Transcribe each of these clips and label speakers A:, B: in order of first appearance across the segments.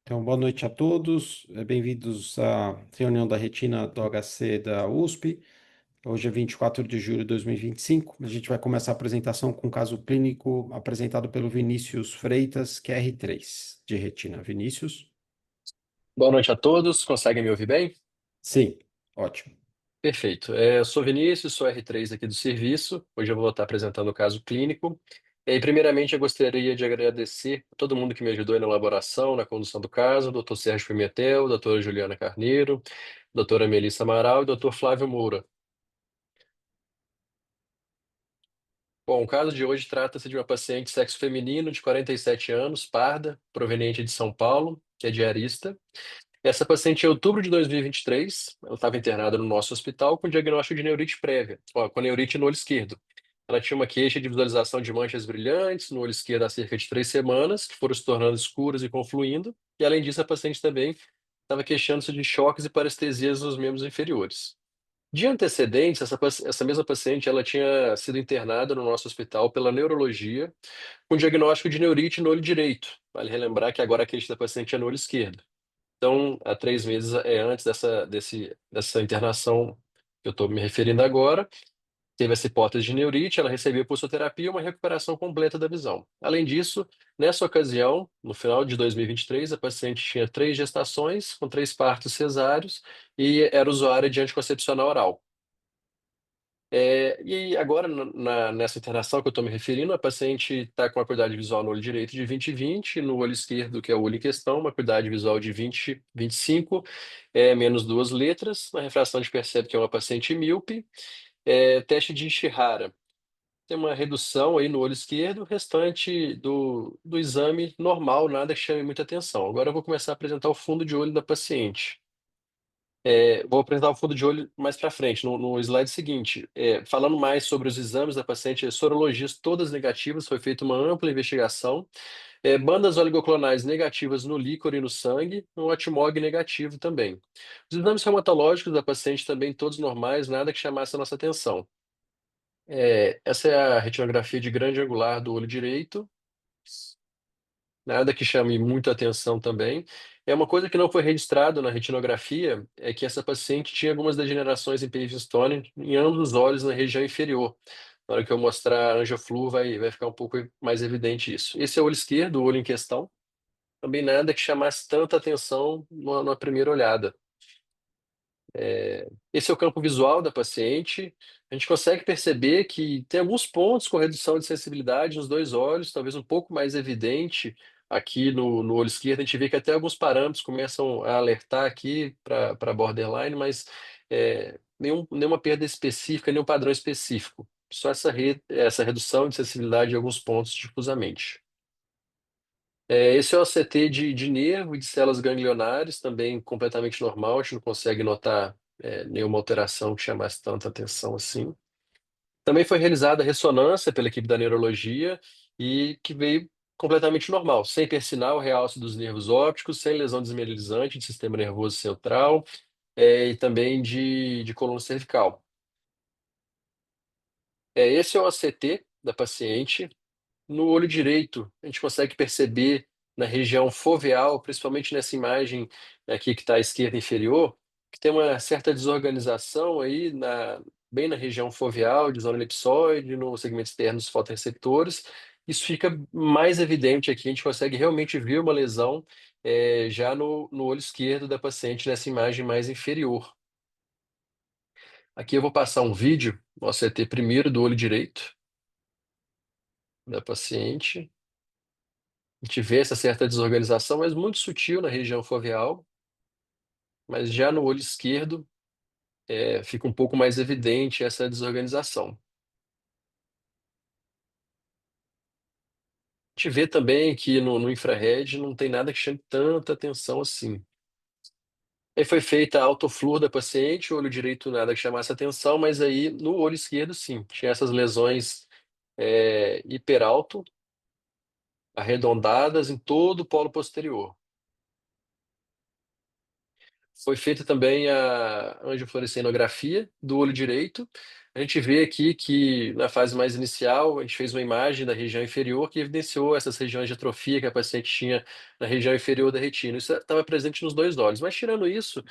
A: Então, boa noite a todos. Bem-vindos à reunião da retina do HC da USP. Hoje é 24 de julho de 2025. A gente vai começar a apresentação com o caso clínico apresentado pelo Vinícius Freitas, QR3, de retina. Vinícius?
B: Boa noite a todos. Conseguem me ouvir bem?
A: Sim, ótimo.
B: Perfeito. Eu sou Vinícius, sou R3 aqui do serviço. Hoje eu vou estar apresentando o caso clínico. Primeiramente, eu gostaria de agradecer a todo mundo que me ajudou aí na elaboração, na condução do caso, doutor Sérgio Pimentel, doutora Juliana Carneiro, doutora Melissa Amaral e doutor Flávio Moura. Bom, o caso de hoje trata-se de uma paciente de sexo feminino de 47 anos, parda, proveniente de São Paulo, que é diarista. Essa paciente, em outubro de 2023, ela estava internada no nosso hospital com diagnóstico de neurite prévia, ó, com neurite no olho esquerdo. Ela tinha uma queixa de visualização de manchas brilhantes no olho esquerdo há cerca de 3 semanas, que foram se tornando escuras e confluindo. E, além disso, a paciente também estava queixando-se de choques e parestesias nos membros inferiores. De antecedentes, essa mesma paciente ela tinha sido internada no nosso hospital pela neurologia com diagnóstico de neurite no olho direito. Vale relembrar que agora a queixa da paciente é no olho esquerdo. Então, há 3 meses antes dessa internação que eu estou me referindo agora, teve essa hipótese de neurite, ela recebeu pulsoterapia e uma recuperação completa da visão. Além disso, nessa ocasião, no final de 2023, a paciente tinha 3 gestações, com 3 partos cesáreos, e era usuária de anticoncepcional oral. E agora, nessa internação que eu estou me referindo, a paciente está com uma acuidade visual no olho direito de 20/20, no olho esquerdo, que é o olho em questão, uma acuidade visual de 20/25, menos 2 letras. Na refração a gente percebe que é uma paciente míope. Teste de Ishihara. Tem uma redução aí no olho esquerdo, o restante do exame normal, nada que chame muita atenção. Agora eu vou começar a apresentar o fundo de olho da paciente. Vou apresentar o fundo de olho mais para frente, no slide seguinte. Falando mais sobre os exames da paciente, sorologias todas negativas, foi feita uma ampla investigação. Bandas oligoclonais negativas no líquor e no sangue, um Watmog negativo também. Os exames reumatológicos da paciente também todos normais, nada que chamasse a nossa atenção. Essa é a retinografia de grande angular do olho direito. Nada que chame muita atenção também. É uma coisa que não foi registrado na retinografia, é que essa paciente tinha algumas degenerações em pavistone em ambos os olhos na região inferior. Na hora que eu mostrar a angioflu, vai ficar um pouco mais evidente isso. Esse é o olho esquerdo, o olho em questão. Também nada que chamasse tanta atenção numa primeira olhada. Esse é o campo visual da paciente. A gente consegue perceber que tem alguns pontos com redução de sensibilidade nos dois olhos, talvez um pouco mais evidente aqui no olho esquerdo. A gente vê que até alguns parâmetros começam a alertar aqui para borderline, mas nenhuma perda específica, nenhum padrão específico. Só essa redução de sensibilidade em alguns pontos difusamente. Esse é o CT de nervo e de células ganglionares, também completamente normal, a gente não consegue notar nenhuma alteração que chamasse tanta atenção assim. Também foi realizada a ressonância pela equipe da neurologia e que veio completamente normal, sem hipersinal, realce dos nervos ópticos, sem lesão desmineralizante de sistema nervoso central e também de coluna cervical. Esse é o ACT da paciente. No olho direito, a gente consegue perceber na região foveal, principalmente nessa imagem aqui que está à esquerda inferior, que tem uma certa desorganização aí bem na região foveal, de zona elipsoide, no segmento externo dos fotorreceptores. Isso fica mais evidente aqui, a gente consegue realmente ver uma lesão já no olho esquerdo da paciente, nessa imagem mais inferior. Aqui eu vou passar um vídeo, no CT primeiro do olho direito da paciente. A gente vê essa certa desorganização, mas muito sutil na região foveal, mas já no olho esquerdo fica um pouco mais evidente essa desorganização. A gente vê também que no infrared não tem nada que chame tanta atenção assim. Aí foi feita a autoflúor da paciente, o olho direito nada que chamasse atenção, mas aí no olho esquerdo sim, tinha essas lesões hiperalto, arredondadas em todo o polo posterior. Foi feita também a angiofluorescenografia do olho direito. A gente vê aqui que na fase mais inicial, a gente fez uma imagem da região inferior que evidenciou essas regiões de atrofia que a paciente tinha na região inferior da retina. Isso estava presente nos dois olhos. Mas tirando isso,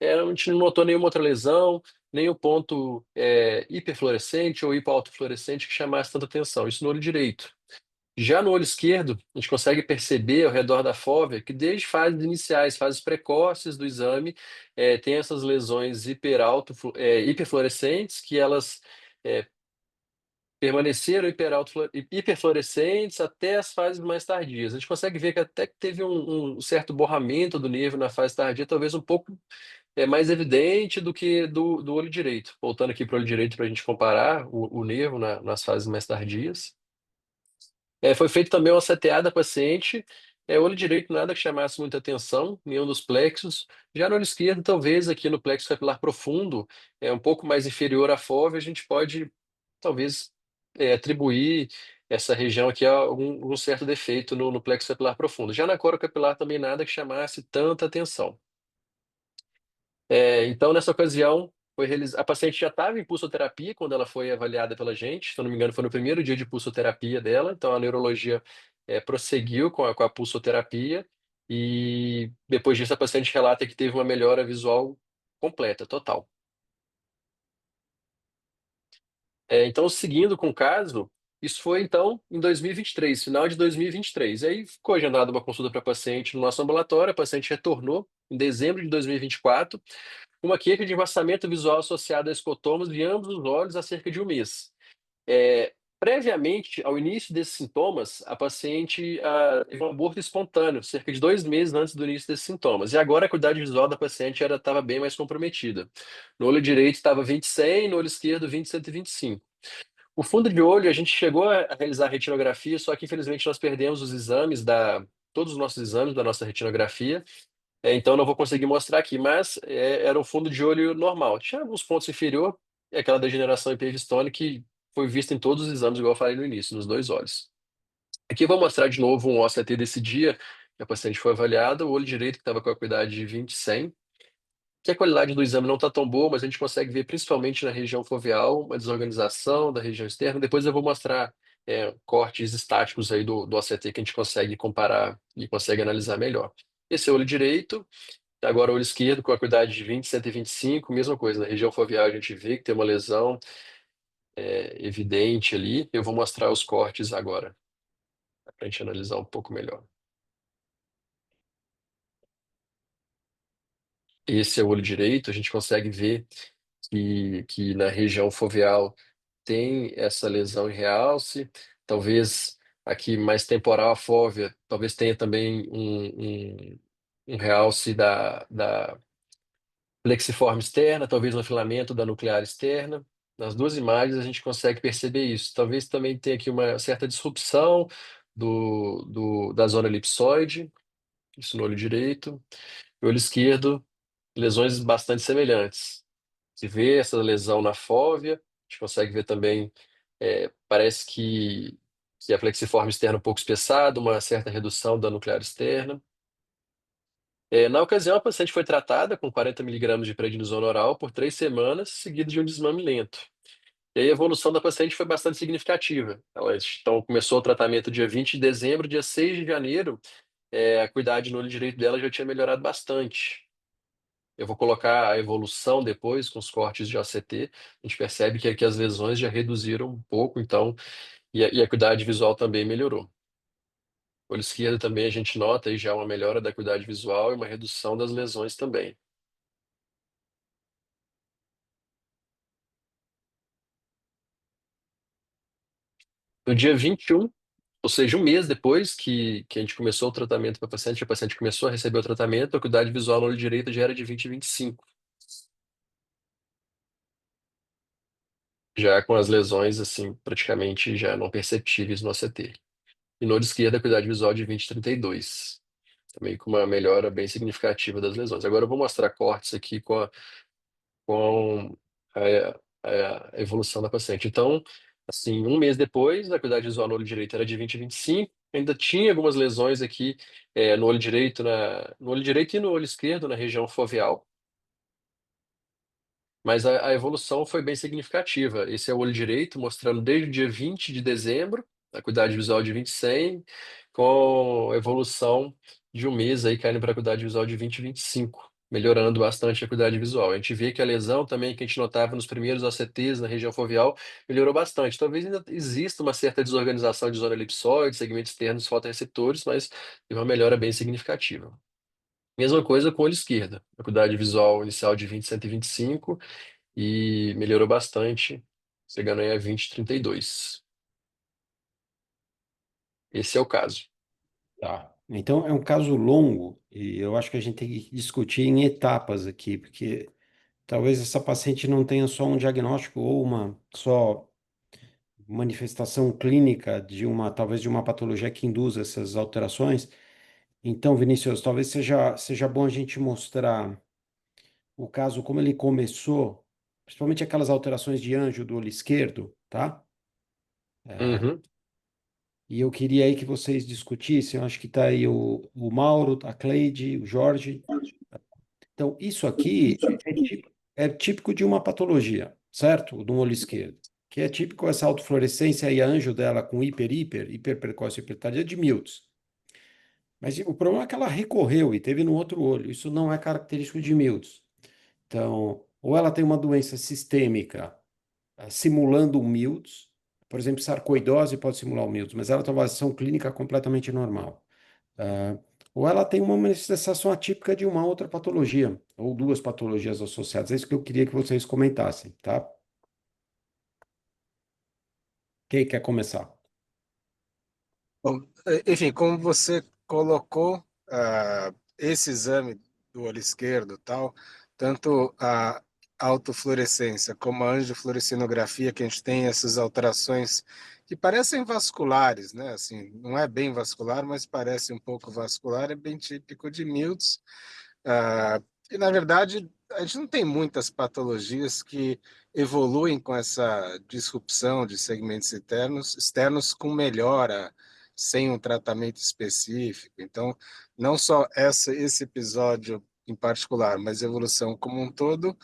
B: a gente não notou nenhuma outra lesão, nenhum ponto hiperfluorescente ou hipoautofluorescente que chamasse tanta atenção. Isso no olho direito. Já no olho esquerdo, a gente consegue perceber ao redor da fóvea que desde fases iniciais, fases precoces do exame, tem essas lesões hiperfluorescentes que elas eh, permaneceram hiperfluorescentes até as fases mais tardias. A gente consegue ver que até que teve um certo borramento do nervo na fase tardia, talvez um pouco mais evidente do que do olho direito. Voltando aqui para o olho direito para a gente comparar o nervo nas fases mais tardias. Foi feito também uma CTA da paciente, olho direito nada que chamasse muita atenção, nenhum dos plexos. Já no olho esquerdo, talvez aqui no plexo capilar profundo, um pouco mais inferior à fóvea, a gente pode, talvez, atribuir essa região aqui a algum certo defeito no plexo capilar profundo. Já na coro capilar também nada que chamasse tanta atenção. Então, nessa ocasião, a paciente já estava em pulsoterapia quando ela foi avaliada pela gente. Se eu não me engano, foi no primeiro dia de pulsoterapia dela. Então, a neurologia prosseguiu com a pulsoterapia. E depois disso, a paciente relata que teve uma melhora visual completa, total. Então, seguindo com o caso, isso foi então em 2023, final de 2023. Aí ficou agendada uma consulta para a paciente no nosso ambulatório. A paciente retornou em dezembro de 2024 uma queixa de embaçamento visual associada a escotomas de ambos os olhos há cerca de um mês. Previamente ao início desses sintomas, a paciente teve um aborto espontâneo, cerca de 2 meses antes do início desses sintomas. E agora a acuidade visual da paciente estava bem mais comprometida. No olho direito estava 20/100, no olho esquerdo 20/125. O fundo de olho, a gente chegou a realizar a retinografia, só que infelizmente nós perdemos todos os nossos exames da nossa retinografia. Então não vou conseguir mostrar aqui, mas era um fundo de olho normal. Tinha alguns pontos inferior, aquela degeneração hipervistônica que foi vista em todos os exames, igual eu falei no início, nos dois olhos. Aqui eu vou mostrar de novo um OCT desse dia, que a paciente foi avaliada, o olho direito que estava com a acuidade de 20/100, que a qualidade do exame não está tão boa, mas a gente consegue ver principalmente na região foveal, uma desorganização da região externa. Depois eu vou mostrar cortes estáticos aí do OCT que a gente consegue comparar e consegue analisar melhor. Esse é o olho direito. Agora, o olho esquerdo, com a acuidade de 20, 125, mesma coisa. Na região foveal, a gente vê que tem uma lesão evidente ali. Eu vou mostrar os cortes agora, para a gente analisar um pouco melhor. Esse é o olho direito, a gente consegue ver que na região foveal tem essa lesão em realce. Talvez aqui mais temporal a fóvea, talvez tenha também um realce da plexiforme externa, talvez no filamento da nuclear externa. Nas duas imagens a gente consegue perceber isso. Talvez também tenha aqui uma certa disrupção da zona elipsoide, isso no olho direito. No olho esquerdo, lesões bastante semelhantes. Se vê essa lesão na fóvea, a gente consegue ver também, parece que a plexiforme externa é um pouco espessada, uma certa redução da nuclear externa. Na ocasião, a paciente foi tratada com 40 miligramas de prednisona oral por 3 semanas, seguido de um desmame lento. E aí a evolução da paciente foi bastante significativa. Ela então começou o tratamento dia 20 de dezembro, dia 6 de janeiro, a acuidade no olho direito dela já tinha melhorado bastante. Eu vou colocar a evolução depois com os cortes de ACT. A gente percebe que aqui as lesões já reduziram um pouco, então, e a acuidade visual também melhorou. Olho esquerdo também a gente nota aí já uma melhora da acuidade visual e uma redução das lesões também. No dia 21, ou seja, um mês depois que a gente começou o tratamento para a paciente começou a receber o tratamento, a acuidade visual no olho direito já era de 20/25, já com as lesões, assim, praticamente já não perceptíveis no ACT. E no olho esquerdo, a acuidade visual de 20/32, também com uma melhora bem significativa das lesões. Agora eu vou mostrar cortes aqui com a evolução da paciente. Então, assim, um mês depois, a acuidade visual no olho direito era de 20/25, ainda tinha algumas lesões aqui no olho direito, no olho direito e no olho esquerdo, na região foveal. mas a evolução foi bem significativa. Esse é o olho direito, mostrando desde o dia 20 de dezembro, a acuidade visual de 20/100, com evolução de um mês aí caindo para a acuidade visual de 20/25, melhorando bastante a acuidade visual. A gente vê que a lesão também que a gente notava nos primeiros OCTs na região foveal melhorou bastante. Talvez ainda exista uma certa desorganização de zona elipsoide, segmentos externos fotorreceptores, mas teve uma melhora bem significativa. Mesma coisa com o olho esquerdo. Acuidade visual inicial de 20/125 e melhorou bastante, chegando aí a 20/32. Esse é o caso.
A: Tá. Então, é um caso longo e eu acho que a gente tem que discutir em etapas aqui, porque talvez essa paciente não tenha só um diagnóstico ou uma só manifestação clínica de uma, talvez de uma patologia que induza essas alterações. Então, Vinícius, talvez seja bom a gente mostrar o caso como ele começou, principalmente aquelas alterações de anjo do olho esquerdo, tá?
B: Uhum,
A: E eu queria aí que vocês discutissem, eu acho que está aí o Mauro, a Cleide, o Jorge. Então, isso aqui é típico de uma patologia, certo? Do olho esquerdo. Que é típico essa autofluorescência e anjo dela com hiperprecoce hipertardia de Mills. Mas o problema é que ela recorreu e teve no outro olho. Isso não é característico de Mills. Então, ou ela tem uma doença sistêmica simulando um Mills, por exemplo, sarcoidose pode simular o Mills, mas ela tem uma avaliação clínica completamente normal. Ah, ou ela tem uma manifestação atípica de uma outra patologia, ou duas patologias associadas. É isso que eu queria que vocês comentassem, tá? Quem quer começar?
C: Bom, enfim, como você colocou, esse exame do olho esquerdo, tal, tanto a autofluorescência como a angiofluorescinografia, que a gente tem essas alterações que parecem vasculares, né? Assim, não é bem vascular, mas parece um pouco vascular, é bem típico de Mills. E, na verdade, a gente não tem muitas patologias que evoluem com essa disrupção de segmentos externos com melhora sem um tratamento específico. Então, não só esse episódio em particular, mas a evolução como um todo,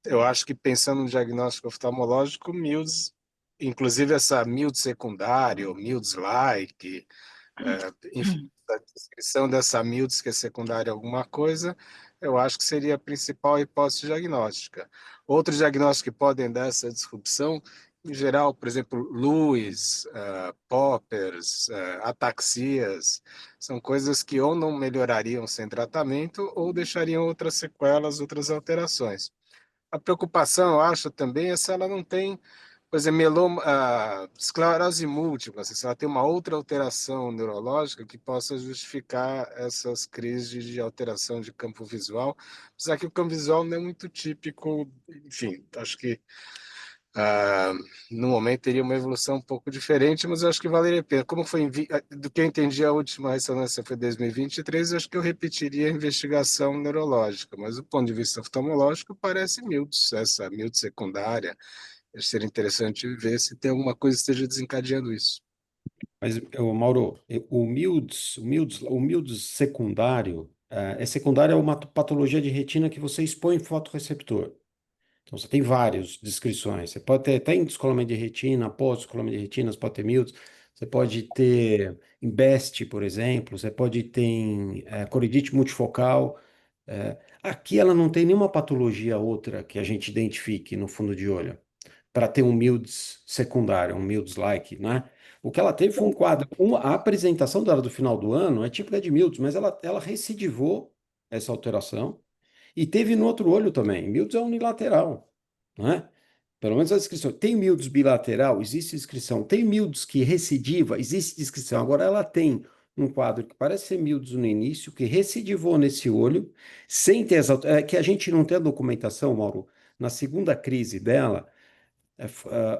C: eu acho que pensando no diagnóstico oftalmológico, Mills, inclusive essa Mills secundário, Mills-like, enfim, a descrição dessa Mills que é secundária a alguma coisa, eu acho que seria a principal hipótese diagnóstica. Outros diagnósticos que podem dar essa disrupção, em geral, por exemplo, Lewis, Poppers, ataxias, são coisas que ou não melhorariam sem tratamento ou deixariam outras sequelas, outras alterações. A preocupação, eu acho, também é se ela não tem, por exemplo, esclerose múltipla, se ela tem uma outra alteração neurológica que possa justificar essas crises de alteração de campo visual, apesar que o campo visual não é muito típico, enfim, acho que ah, no momento teria uma evolução um pouco diferente, mas eu acho que valeria a pena. Como foi do que eu entendi, a última ressonância foi em 2023, eu acho que eu repetiria a investigação neurológica, mas do ponto de vista oftalmológico, parece Mills, essa Mills secundária. Seria interessante ver se tem alguma coisa que esteja desencadeando isso.
A: Mas, Mauro, o Milds secundário, é secundário a uma patologia de retina que você expõe fotorreceptor. Então, você tem várias descrições. Você pode ter até em descolamento de retina, pós-descolamento de retina, você pode ter Mills. Você pode ter em BEST, por exemplo. Você pode ter em coridite multifocal. Aqui ela não tem nenhuma patologia outra que a gente identifique no fundo de olho para ter um Milds secundário, um Milds-like, né? O que ela teve foi um quadro. A apresentação dela do final do ano é típica de Milds, mas ela recidivou essa alteração e teve no outro olho também. Milds é unilateral, né? Pelo menos a descrição. Tem Milds bilateral? Existe descrição. Tem Milds que recidiva? Existe descrição. Agora ela tem um quadro que parece ser Milds no início, que recidivou nesse olho, sem ter que a gente não tem a documentação, Mauro. Na segunda crise dela,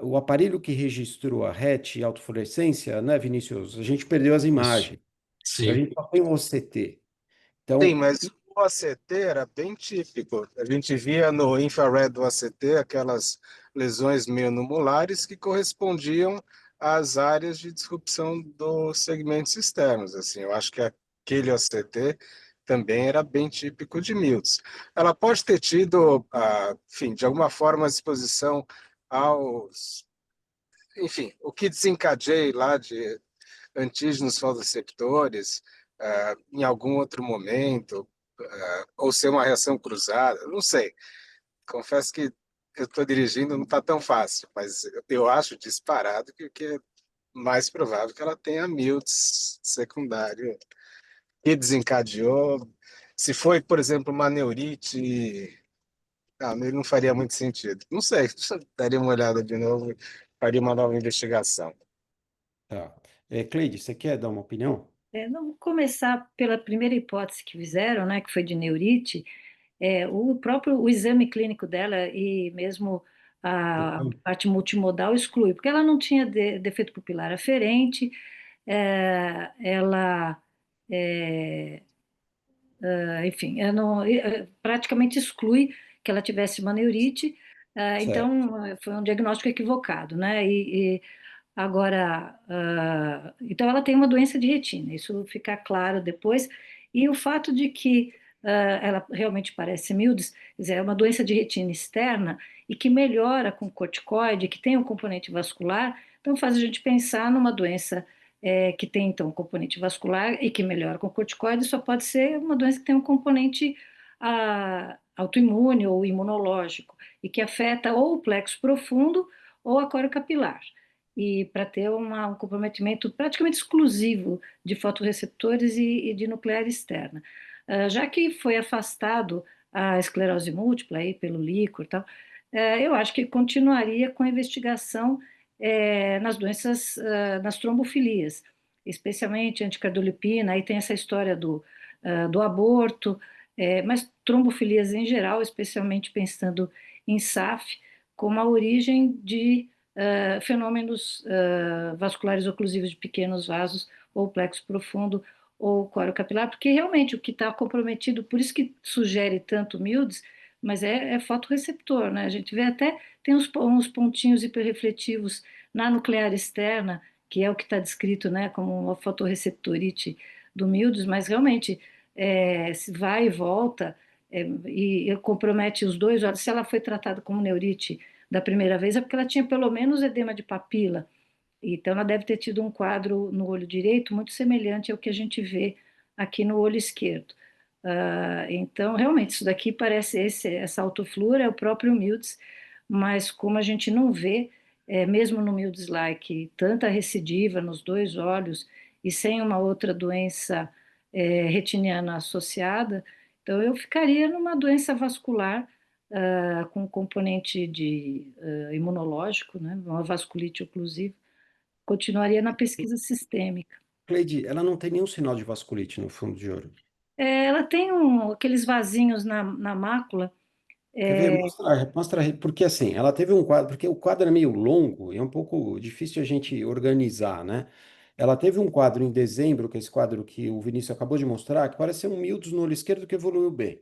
A: o aparelho que registrou a RET e autofluorescência, né, Vinícius? A gente perdeu as
B: isso.
A: imagens. Então a
B: Sim.
A: gente só tem o OCT.
C: Sim,
A: Então,
C: mas o ACT era bem típico. A gente via no infrared do ACT aquelas lesões meio-numulares que correspondiam às áreas de disrupção dos segmentos externos. Assim, eu acho que aquele ACT também era bem típico de Mills. Ela pode ter tido, enfim, de alguma forma, exposição aos, enfim, o que desencadeia lá de antígenos fotoreceptores em algum outro momento, ou ser uma reação cruzada, não sei. Confesso que eu estou dirigindo, não está tão fácil, mas eu acho disparado que é mais provável que ela tenha Mills secundário que desencadeou. Se foi, por exemplo, uma neurite, não faria muito sentido. Não sei, daria uma olhada de novo, faria uma nova investigação.
A: Tá. Cleide, você quer dar uma opinião?
D: Vamos começar pela primeira hipótese que fizeram, né, que foi de neurite. O exame clínico dela e mesmo a
A: Então,
D: parte multimodal exclui, porque ela não tinha defeito pupilar aferente, ela, é, enfim, praticamente exclui que ela tivesse uma neurite,
A: certo.
D: então foi um diagnóstico equivocado, né? Agora, então ela tem uma doença de retina, isso fica claro depois. E o fato de que ela realmente parece Mildes, quer dizer, é uma doença de retina externa e que melhora com corticoide, que tem um componente vascular, então faz a gente pensar numa doença que tem então um componente vascular e que melhora com corticoide, só pode ser uma doença que tem um componente autoimune ou imunológico e que afeta ou o plexo profundo ou a córrea capilar e para ter um comprometimento praticamente exclusivo de fotorreceptores e de nuclear externa. Já que foi afastado a esclerose múltipla aí pelo líquor e tal, eu acho que continuaria com a investigação nas doenças, nas trombofilias, especialmente anticardiolipina, aí tem essa história do aborto, mas trombofilias em geral, especialmente pensando em SAF, como a origem de fenômenos vasculares oclusivos de pequenos vasos, ou plexo profundo, ou coro capilar, porque realmente o que está comprometido, por isso que sugere tanto Mildes, mas é fotorreceptor, né? A gente vê até, tem uns pontinhos hiperrefletivos na nuclear externa, que é o que está descrito, né, como uma fotorreceptorite do Mildes, mas realmente se vai e volta e compromete os dois olhos. Se ela foi tratada como neurite da primeira vez, é porque ela tinha pelo menos edema de papila. Então, ela deve ter tido um quadro no olho direito muito semelhante ao que a gente vê aqui no olho esquerdo. Então, realmente, isso daqui parece essa autoflúor é o próprio Mildes, mas como a gente não vê, mesmo no Mildes-like, tanta recidiva nos dois olhos e sem uma outra doença retiniana associada, então eu ficaria numa doença vascular com componente imunológico, né, uma vasculite oclusiva, continuaria na pesquisa sistêmica.
A: Cleide, ela não tem nenhum sinal de vasculite no fundo de olho.
D: Ela tem aqueles vasinhos na mácula.
A: Quer ver?
D: é,
A: Mostra, porque assim, ela teve um quadro, porque o quadro é meio longo e é um pouco difícil a gente organizar, né? Ela teve um quadro em dezembro, que é esse quadro que o Vinícius acabou de mostrar, que parece ser um Mildes no olho esquerdo que evoluiu bem.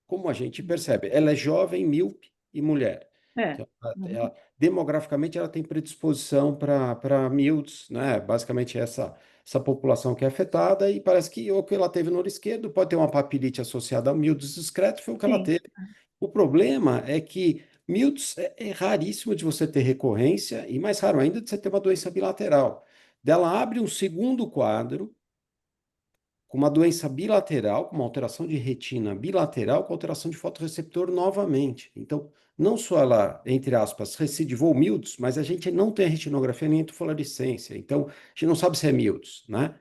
A: Como a gente percebe, ela é jovem, míope e mulher.
D: é,
A: Então,
D: uhum,
A: demograficamente, ela tem predisposição para Mildes, né? Basicamente, essa população que é afetada, e parece que o que ela teve no olho esquerdo pode ter uma papilite associada ao Mildes discreto, foi o que ela
D: sim.
A: teve. O problema é que Mildes é raríssimo de você ter recorrência, e mais raro ainda de você ter uma doença bilateral. Dela abre um segundo quadro com uma doença bilateral, com uma alteração de retina bilateral, com alteração de fotorreceptor novamente. Então, não só ela, entre aspas, recidivou Mildes, mas a gente não tem a retinografia nem a fluorescência. Então, a gente não sabe se é Mildes, né?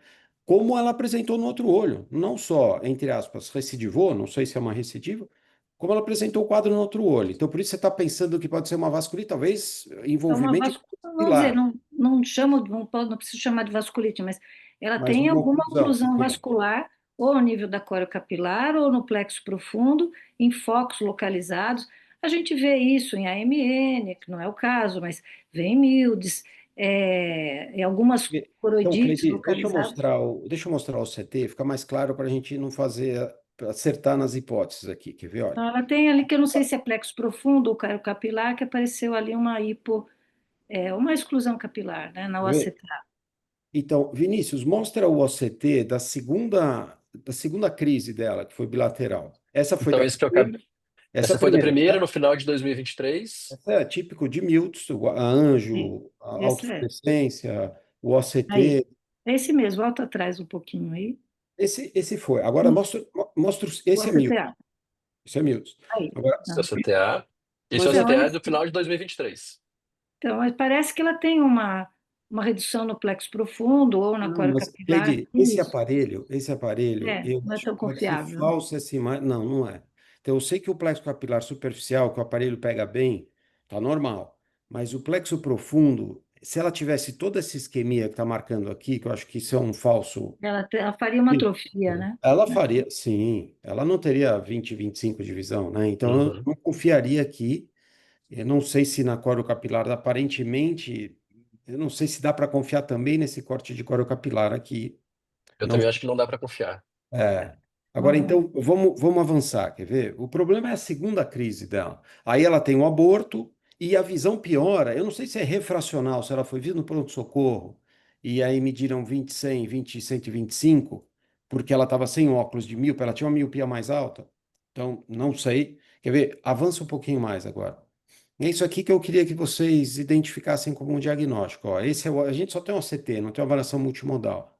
A: Como ela apresentou no outro olho, não só, entre aspas, recidivou, não sei se é uma recidiva, como ela apresentou o quadro no outro olho. Então, por isso você está pensando que pode ser uma vasculite, talvez
D: É uma
A: envolvimento
D: vamos dizer,
A: pilar,
D: não chamo, não preciso chamar de vasculite, mas ela
A: mas
D: tem
A: uma
D: alguma
A: oclusão
D: oclusão
A: pequena.
D: vascular, ou ao nível da córrea capilar, ou no plexo profundo, em focos localizados. A gente vê isso em AMN, que não é o caso, mas vê em Mildes, em algumas
A: Então,
D: coroidites
A: Cleide,
D: localizadas.
A: deixa eu mostrar o CT, fica mais claro para a gente não fazer, acertar nas hipóteses aqui. Quer ver? Olha.
D: Então, ela tem ali, que eu não sei se é plexo profundo ou córrea capilar, que apareceu ali uma exclusão capilar, né, na
A: Quer ver?
D: OACT.
A: Então, Vinícius, mostra o OCT da segunda da segunda crise dela, que foi bilateral. Essa foi
B: Então,
A: da
B: esse que eu
A: primeira.
B: acabei.
A: Essa é
B: Essa
A: a
B: foi da
A: primeira.
B: primeira, no final de 2023.
A: Essa é típico de Miltz, a
D: Sim,
A: anjo, a
D: esse é.
A: autofluorescência, o
D: Aí,
A: OCT.
D: é esse mesmo, volta atrás um pouquinho aí.
A: Esse foi. Agora mostra,
D: O
A: esse é Miltz.
D: ACTA.
A: Esse é Miltz.
D: Aí.
A: Agora,
B: Esse é o
D: Então,
B: CTA. Esse é o
A: mas,
D: então,
B: CTA do final de 2023.
D: mas parece que ela tem uma redução no plexo profundo ou na
A: não,
D: coro
A: mas
D: capilar.
A: Cleide,
D: Isso.
A: esse aparelho, eu
D: Não é
A: acho
D: tão
A: que pode ser
D: confiável.
A: falso essa imagem. Não, não é. Então, eu sei que o plexo capilar superficial, que o aparelho pega bem, tá normal. Mas o plexo profundo, se ela tivesse toda essa isquemia que está marcando aqui, que eu acho que isso é um falso.
D: Ela faria uma atrofia, né?
A: Ela faria, sim, ela não teria 20, 25 de visão, né? Então eu
B: Uhum.
A: não confiaria aqui. Eu não sei se na coro capilar, aparentemente, eu não sei se dá para confiar também nesse corte de coro capilar aqui.
B: Eu
A: Não.
B: também acho que não dá para confiar.
A: É. Agora,
D: Não,
A: então, vamos avançar, quer ver? O problema é a segunda crise dela. Aí ela tem um aborto e a visão piora. Eu não sei se é refracional, se ela foi vista no pronto-socorro e aí mediram 20, 100, 20, 125, porque ela estava sem óculos de míope, ela tinha uma miopia mais alta. Então, não sei. Quer ver? Avança um pouquinho mais agora. É isso aqui que eu queria que vocês identificassem como um diagnóstico. Ó, a gente só tem um CT, não tem uma avaliação multimodal.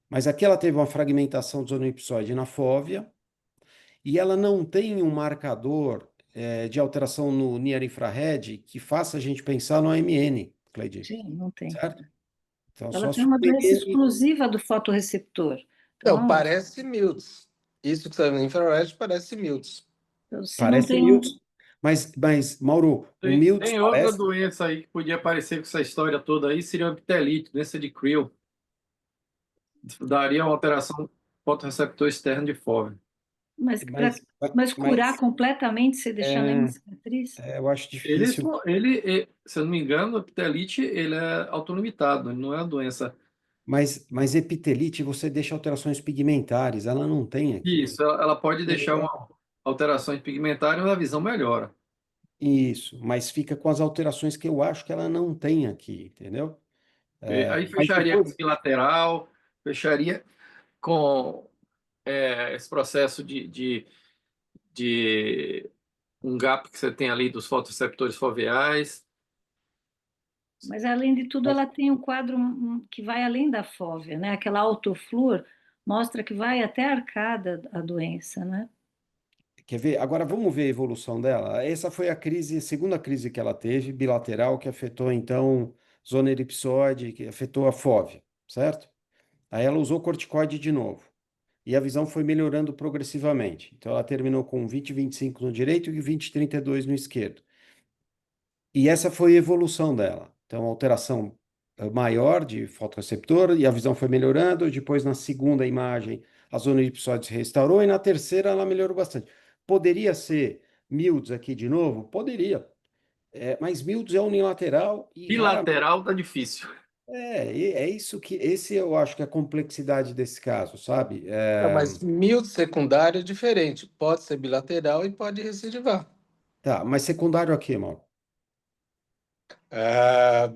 A: Mas aqui ela teve uma fragmentação do zonoipsoide na fóvea e ela não tem um marcador de alteração no near infrared que faça a gente pensar no AMN, Cleide,
D: sim, não tem.
A: certo? Então,
D: Ela
A: só
D: tem
A: se o
D: uma doença
A: AMN
D: exclusiva do fotorreceptor.
C: Não,
D: Então,
C: parece Miltz. Isso que está no infrared parece Miltz.
D: se não
A: parece
D: tem
A: Miltz, mas Mauro, o Miltz
E: Tem outra
A: parece,
E: doença aí que podia aparecer com essa história toda aí, seria a epitelite, doença de Creel. Daria uma alteração do fotorreceptor externo de fóvea.
D: mas,
A: mas,
D: mas curar
A: mas
D: completamente, você deixar nenhuma cicatriz?
A: eu acho
E: Ele,
A: difícil.
E: se eu não me engano, a epitelite ele é autolimitado, ele não é uma doença.
A: Mas epitelite você deixa alterações pigmentares, ela não tem aqui.
E: Isso, ela pode deixar uma alteração pigmentária e a visão melhora.
A: Isso, mas fica com as alterações que eu acho que ela não tem aqui, entendeu?
E: E aí
A: Mas
E: fecharia com
A: depois,
E: bilateral, fecharia com esse processo de um gap que você tem ali dos fotoreceptores foveais.
D: Mas, além de tudo,
A: mas,
D: ela tem um quadro que vai além da fóvea, né? Aquela autoflúor mostra que vai até a arcada a doença, né?
A: quer ver? Agora vamos ver a evolução dela. Essa foi a crise, a segunda crise que ela teve, bilateral, que afetou então zona elipsoide, que afetou a fóvea, certo? Aí ela usou corticoide de novo. E a visão foi melhorando progressivamente. Então ela terminou com 20/25 no direito e 20/32 no esquerdo. E essa foi a evolução dela. Então, alteração maior de fotorreceptor e a visão foi melhorando. Depois, na segunda imagem, a zona elipsoide se restaurou e na terceira ela melhorou bastante. Poderia ser Milds aqui de novo? Poderia. Mas Milds é unilateral e raramente.
E: Bilateral tá difícil.
A: É isso que. Esse eu acho que é a complexidade desse caso, sabe?
C: Não, mas Miltz secundário é diferente. Pode ser bilateral e pode recidivar.
A: Tá, mas secundário aqui, Mauro.
C: Ah,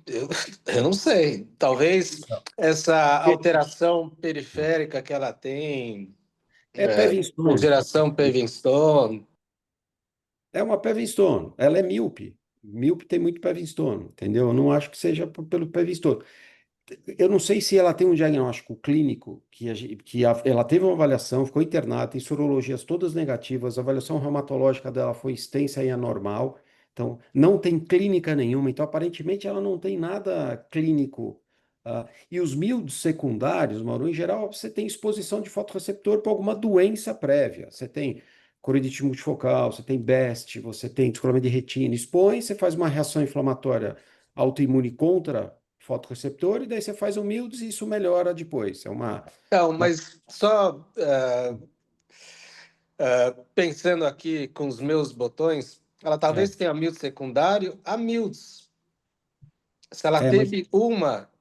C: eu, eu não sei. Talvez essa alteração periférica que ela tem,
A: É Pevin-Stone.
C: geração Paving-Stone.
A: É uma Pevin-Stone. Ela é míope. Míope tem muito Pevin-Stone, entendeu? Eu não acho que seja pelo Pevin-Stone. Eu não sei se ela tem um diagnóstico clínico, ela teve uma avaliação, ficou internada, tem sorologias todas negativas, a avaliação reumatológica dela foi extensa e anormal, então não tem clínica nenhuma, então aparentemente ela não tem nada clínico. E os miúdos secundários, Mauro, em geral, você tem exposição de fotorreceptor para alguma doença prévia. Você tem coroidite multifocal, você tem BEST, você tem descolamento de retina, expõe, você faz uma reação inflamatória autoimune contra fotorreceptor, e daí você faz um Milds e isso melhora depois.
C: Não, mas só pensando aqui com os meus botões, ela
A: É,
C: talvez tenha Miltz secundário a Miltz. Se ela
A: mas
C: teve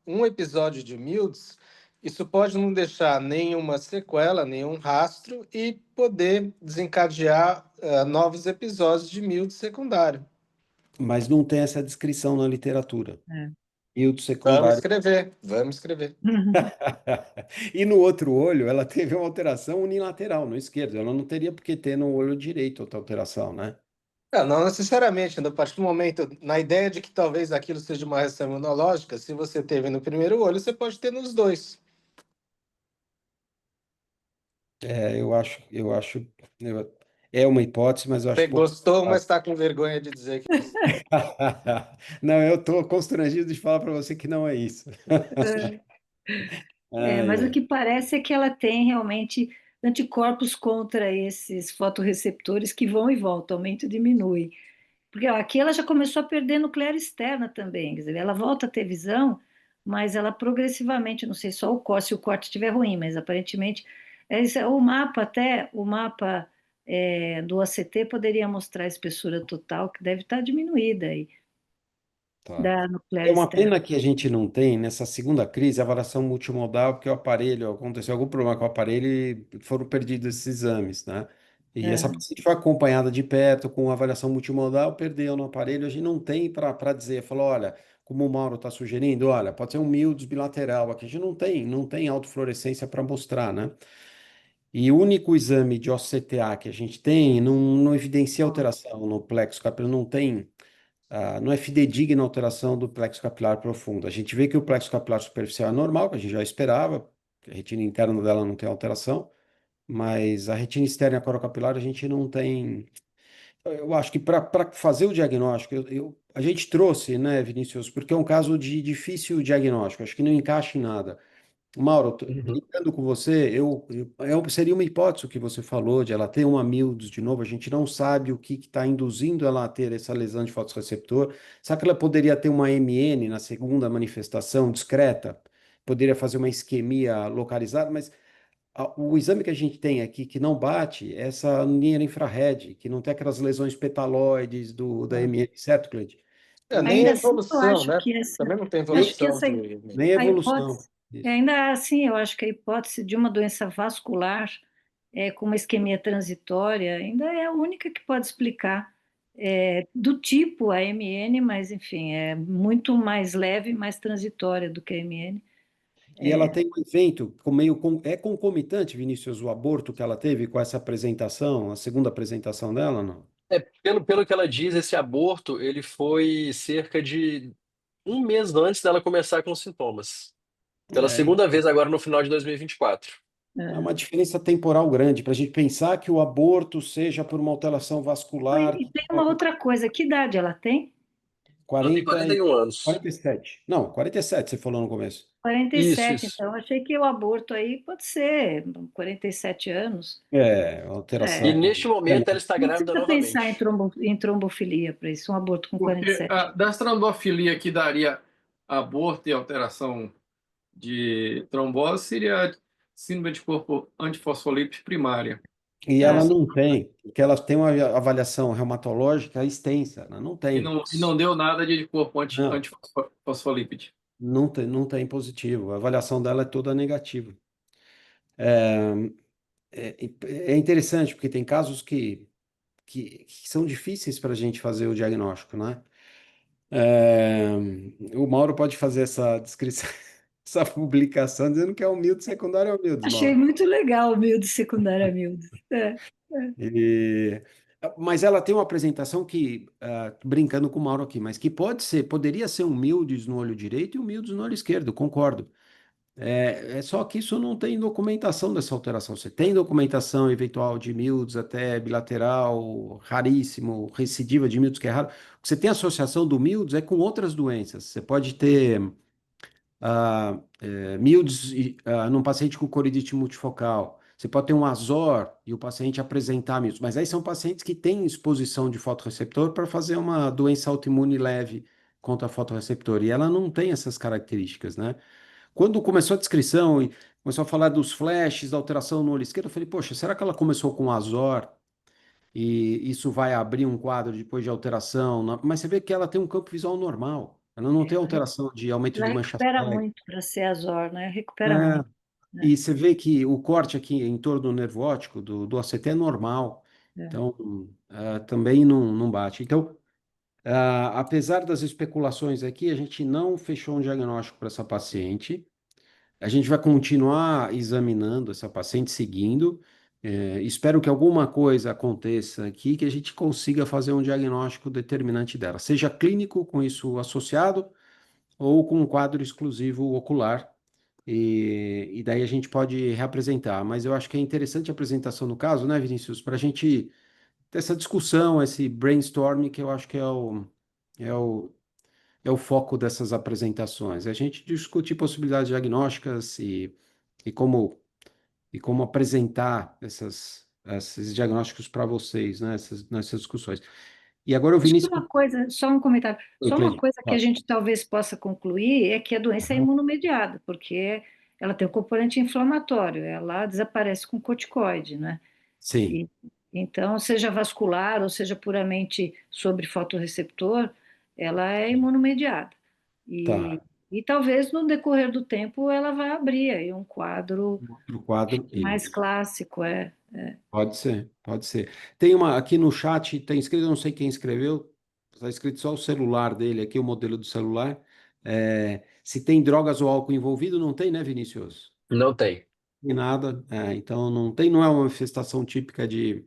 C: um episódio de Miltz, isso pode não deixar nenhuma sequela, nenhum rastro e poder desencadear novos episódios de Miltz secundário.
A: não tem essa descrição na literatura.
D: É.
A: míodo
C: Vamos
A: secundário.
C: escrever, vamos escrever.
A: E no outro olho, ela teve uma alteração unilateral no esquerdo. Ela não teria por que ter no olho direito outra alteração, né?
C: Não necessariamente, né? A partir do momento, na ideia de que talvez aquilo seja uma reação imunológica, se você teve no primeiro olho, você pode ter nos dois.
A: Eu acho, é uma hipótese, mas eu acho
C: Você
A: pouco.
C: gostou, mas está com vergonha de dizer que você.
A: Não, eu estou constrangido de falar para você que não é isso. Ai,
D: Mas o
A: ai.
D: que parece é que ela tem realmente anticorpos contra esses fotorreceptores que vão e voltam, aumenta e diminui. Porque ó, aqui ela já começou a perder nuclear externa também, quer dizer, ela volta a ter visão, mas ela progressivamente, não sei só o corte, se o corte estiver ruim, mas aparentemente, o mapa até, o mapa do ACT poderia mostrar a espessura total, que deve estar diminuída aí,
A: Tá.
D: da nuclear
A: É uma
D: externa.
A: pena que a gente não tem, nessa segunda crise, a avaliação multimodal, porque o aparelho, aconteceu algum problema com o aparelho e foram perdidos esses exames, né? E essa
D: É,
A: paciente foi acompanhada de perto com avaliação multimodal, perdeu no aparelho, a gente não tem para dizer, falou, olha, como o Mauro está sugerindo, olha, pode ser um míodos bilateral, aqui a gente não tem autofluorescência para mostrar, né? E o único exame de OCTA que a gente tem não evidencia alteração no plexo capilar, não é fidedigna a alteração do plexo capilar profundo. A gente vê que o plexo capilar superficial é normal, que a gente já esperava, que a retina interna dela não tem alteração, mas a retina externa e a corocapilar a gente não tem. Eu acho que para fazer o diagnóstico, a gente trouxe, né, Vinícius, porque é um caso de difícil diagnóstico, acho que não encaixa em nada. Mauro,
B: Uhum.
A: brincando com você, seria uma hipótese o que você falou de ela ter um amíodos de novo. A gente não sabe o que está induzindo ela a ter essa lesão de fotorreceptor. Será que ela poderia ter uma MN na segunda manifestação discreta? Poderia fazer uma isquemia localizada, mas o exame que a gente tem aqui que não bate é essa near infrared, que não tem aquelas lesões petaloides da MN, certo, Cleide?
C: Nem
D: ainda assim, eu
C: evolução,
D: acho
C: né?
D: que essa,
C: Também não tem
D: acho que
C: evolução
D: essa
C: de.
A: Nem
D: a
A: evolução.
D: hipótese,
A: Isso.
D: ainda assim, eu acho que a hipótese de uma doença vascular com uma isquemia transitória ainda é a única que pode explicar do tipo AMN, mas enfim, é muito mais leve, mais transitória do que a AMN.
A: E ela tem um evento é concomitante, Vinícius, o aborto que ela teve com essa apresentação, a segunda apresentação dela, não?
B: Pelo que ela diz, esse aborto ele foi cerca de um mês antes dela começar com os sintomas. Pela
A: É,
B: segunda vez agora no final de 2024.
A: é
D: É.
A: uma diferença temporal grande para a gente pensar que o aborto seja por uma alteração vascular
D: E
A: que
D: tem uma outra coisa, que idade ela tem?
B: Ela tem
A: 40 e
B: 41 anos.
A: 47. Não, 47 você falou no começo.
D: quarenta e
B: Isso,
D: sete.
B: isso.
D: Então achei que o aborto aí pode ser 47 anos.
A: É,
B: E
D: É,
A: alteração.
B: neste momento ela está
D: não
B: grávida
D: precisa pensar
B: novamente.
D: em trombofilia para isso, um aborto com
E: Porque
D: 47.
E: das trombofilia que daria aborto e alteração de trombose seria síndrome de corpo antifosfolípide primária.
A: E ela
D: É.
A: não tem, porque ela tem uma avaliação reumatológica extensa, ela não
E: E
A: tem.
E: não deu nada de corpo
A: Não,
E: antifosfolípide.
A: não tem positivo. A avaliação dela é toda negativa. É interessante, porque tem casos que são difíceis para a gente fazer o diagnóstico, né? É, o Mauro pode fazer essa descrição, essa publicação dizendo que é humilde secundário é humilde,
D: Achei
A: Mauro.
D: muito legal o miúdo secundário miúdo. É.
A: E- mas ela tem uma apresentação que, brincando com o Mauro aqui, mas que poderia ser um mildes no olho direito e um mildes no olho esquerdo, concordo. É só que isso não tem documentação dessa alteração. Você tem documentação eventual de miúdos até bilateral, raríssimo, recidiva de miúdos, que é raro. O que você tem associação do miúdos é com outras doenças. Você pode ter miúdos num paciente com coridite multifocal. Você pode ter um azor e o paciente apresentar miúdos. Mas aí são pacientes que têm exposição de fotorreceptor para fazer uma doença autoimune leve contra fotorreceptor. E ela não tem essas características, né? Quando começou a descrição e começou a falar dos flashes, da alteração no olho esquerdo, eu falei, poxa, será que ela começou com azor e isso vai abrir um quadro depois de alteração? Mas você vê que ela tem um campo visual normal. Ela não tem alteração de aumento
D: Ela
A: de mancha
D: recupera
A: cega.
D: muito para ser azor, né? Recupera
A: É,
D: muito, né?
A: e você vê que o corte aqui em torno do nervo óptico do ACT é normal.
D: É.
A: Então, também não bate. Então, Apesar das especulações aqui, a gente não fechou um diagnóstico para essa paciente. A gente vai continuar examinando essa paciente, seguindo. Espero que alguma coisa aconteça aqui que a gente consiga fazer um diagnóstico determinante dela, seja clínico com isso associado ou com um quadro exclusivo ocular. E daí a gente pode reapresentar. Mas eu acho que é interessante a apresentação no caso, né, Vinícius, para a gente ter essa discussão, esse brainstorming que eu acho que é o, é o foco dessas apresentações. A gente discutir possibilidades diagnósticas e como, e como apresentar esses diagnósticos para vocês, né, nessas discussões. E agora o
D: Acho que
A: Vinícius.
D: uma coisa, só um comentário,
A: Oi,
D: só uma
A: Cleide.
D: coisa que a
A: Fala.
D: gente talvez possa concluir é que a doença é
A: Uhum.
D: imunomediada, porque ela tem um componente inflamatório, ela desaparece com corticoide, né?
A: Sim,
D: E, então, seja vascular ou seja puramente sobre fotorreceptor, ela é imunomediada. E,
A: tá.
D: e talvez no decorrer do tempo ela vai abrir aí um quadro
A: Outro quadro,
D: mais
A: isso.
D: clássico,
A: Pode ser, pode ser. Tem uma aqui no chat, tem escrito, eu não sei quem escreveu, está escrito só o celular dele aqui, o modelo do celular. Se tem drogas ou álcool envolvido, não tem, né, Vinícius?
B: Não tem.
A: Tem nada. Então não tem, não é uma manifestação típica de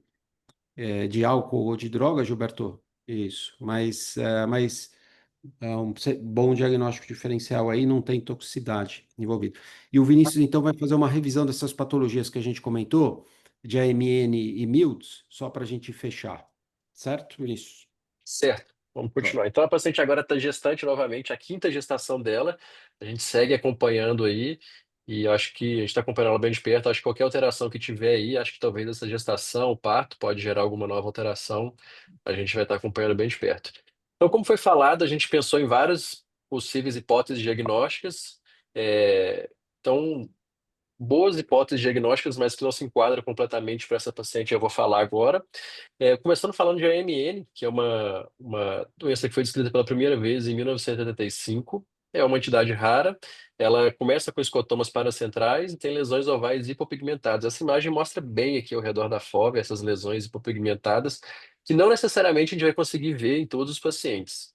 A: álcool ou de droga, Gilberto? Isso. Mas é um bom diagnóstico diferencial aí, não tem toxicidade envolvida. E o Vinícius, então, vai fazer uma revisão dessas patologias que a gente comentou, de AMN e Mills, só para a gente fechar. Certo, Vinícius?
B: Certo. Vamos
A: Joia.
B: continuar. Então, a paciente agora está gestante novamente, a quinta gestação dela. A gente segue acompanhando aí. E eu acho que a gente está acompanhando ela bem de perto. Acho que qualquer alteração que tiver aí, acho que talvez essa gestação, o parto, pode gerar alguma nova alteração. A gente vai estar acompanhando bem de perto. Então, como foi falado, a gente pensou em várias possíveis hipóteses diagnósticas. Então, boas hipóteses diagnósticas, mas que não se enquadram completamente para essa paciente, eu vou falar agora. Começando falando de AMN, que é uma doença que foi descrita pela primeira vez em 1985. É uma entidade rara. Ela começa com escotomas paracentrais e tem lesões ovais hipopigmentadas. Essa imagem mostra bem aqui ao redor da fóvea essas lesões hipopigmentadas, que não necessariamente a gente vai conseguir ver em todos os pacientes.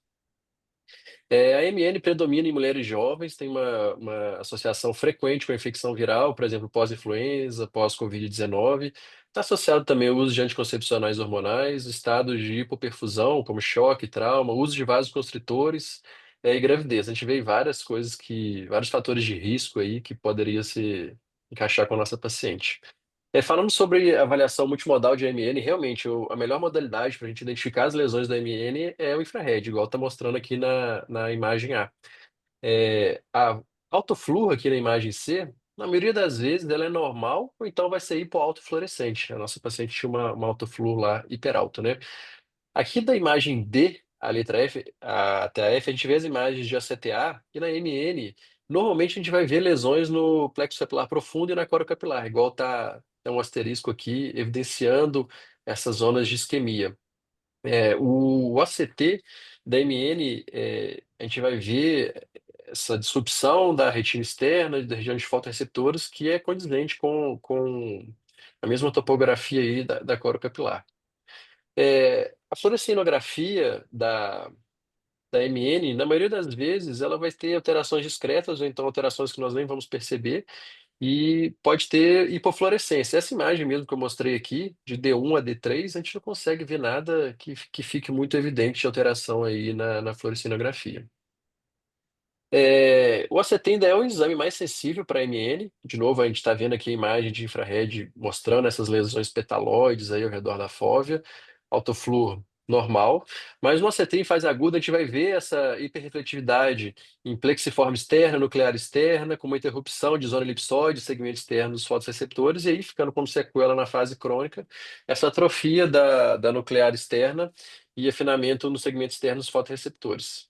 B: A MN predomina em mulheres jovens, tem uma associação frequente com a infecção viral, por exemplo, pós-influenza, pós-Covid-19. Está associado também ao uso de anticoncepcionais hormonais, estados de hipoperfusão, como choque, trauma, uso de vasoconstritores, e gravidez. A gente vê várias coisas vários fatores de risco aí que poderia se encaixar com a nossa paciente. Falando sobre avaliação multimodal de AMN, realmente a melhor modalidade para a gente identificar as lesões da AMN é o infrared, igual está mostrando aqui na imagem A. A autofluo aqui na imagem C, na maioria das vezes ela é normal ou então vai ser hipoautofluorescente. A nossa paciente tinha uma autofluo lá hiperalta, né? Aqui da imagem D, a letra F, até a F, a gente vê as imagens de ACTA e na MN, normalmente a gente vai ver lesões no plexo capilar profundo e na corocapilar, igual tem um asterisco aqui evidenciando essas zonas de isquemia. O ACT da MN, a gente vai ver essa disrupção da retina externa e da região de fotorreceptores que é condizente com a mesma topografia aí da corocapilar. A fluorescinografia da MN, na maioria das vezes, ela vai ter alterações discretas, ou então alterações que nós nem vamos perceber, e pode ter hipofluorescência. Essa imagem mesmo que eu mostrei aqui, de D1 a D3, a gente não consegue ver nada que fique muito evidente de alteração aí na fluorescinografia. O ACT ainda é o exame mais sensível para MN. De novo, a gente está vendo aqui a imagem de infrared mostrando essas lesões petaloides aí ao redor da fóvea, autofluor normal. Mas no ACT em fase aguda, a gente vai ver essa hiperrefletividade em plexiforme externa, nuclear externa, com uma interrupção de zona elipsoide, segmento externo dos fotoreceptores, e aí ficando como sequela na fase crônica, essa atrofia da nuclear externa e afinamento no segmento externo dos fotoreceptores.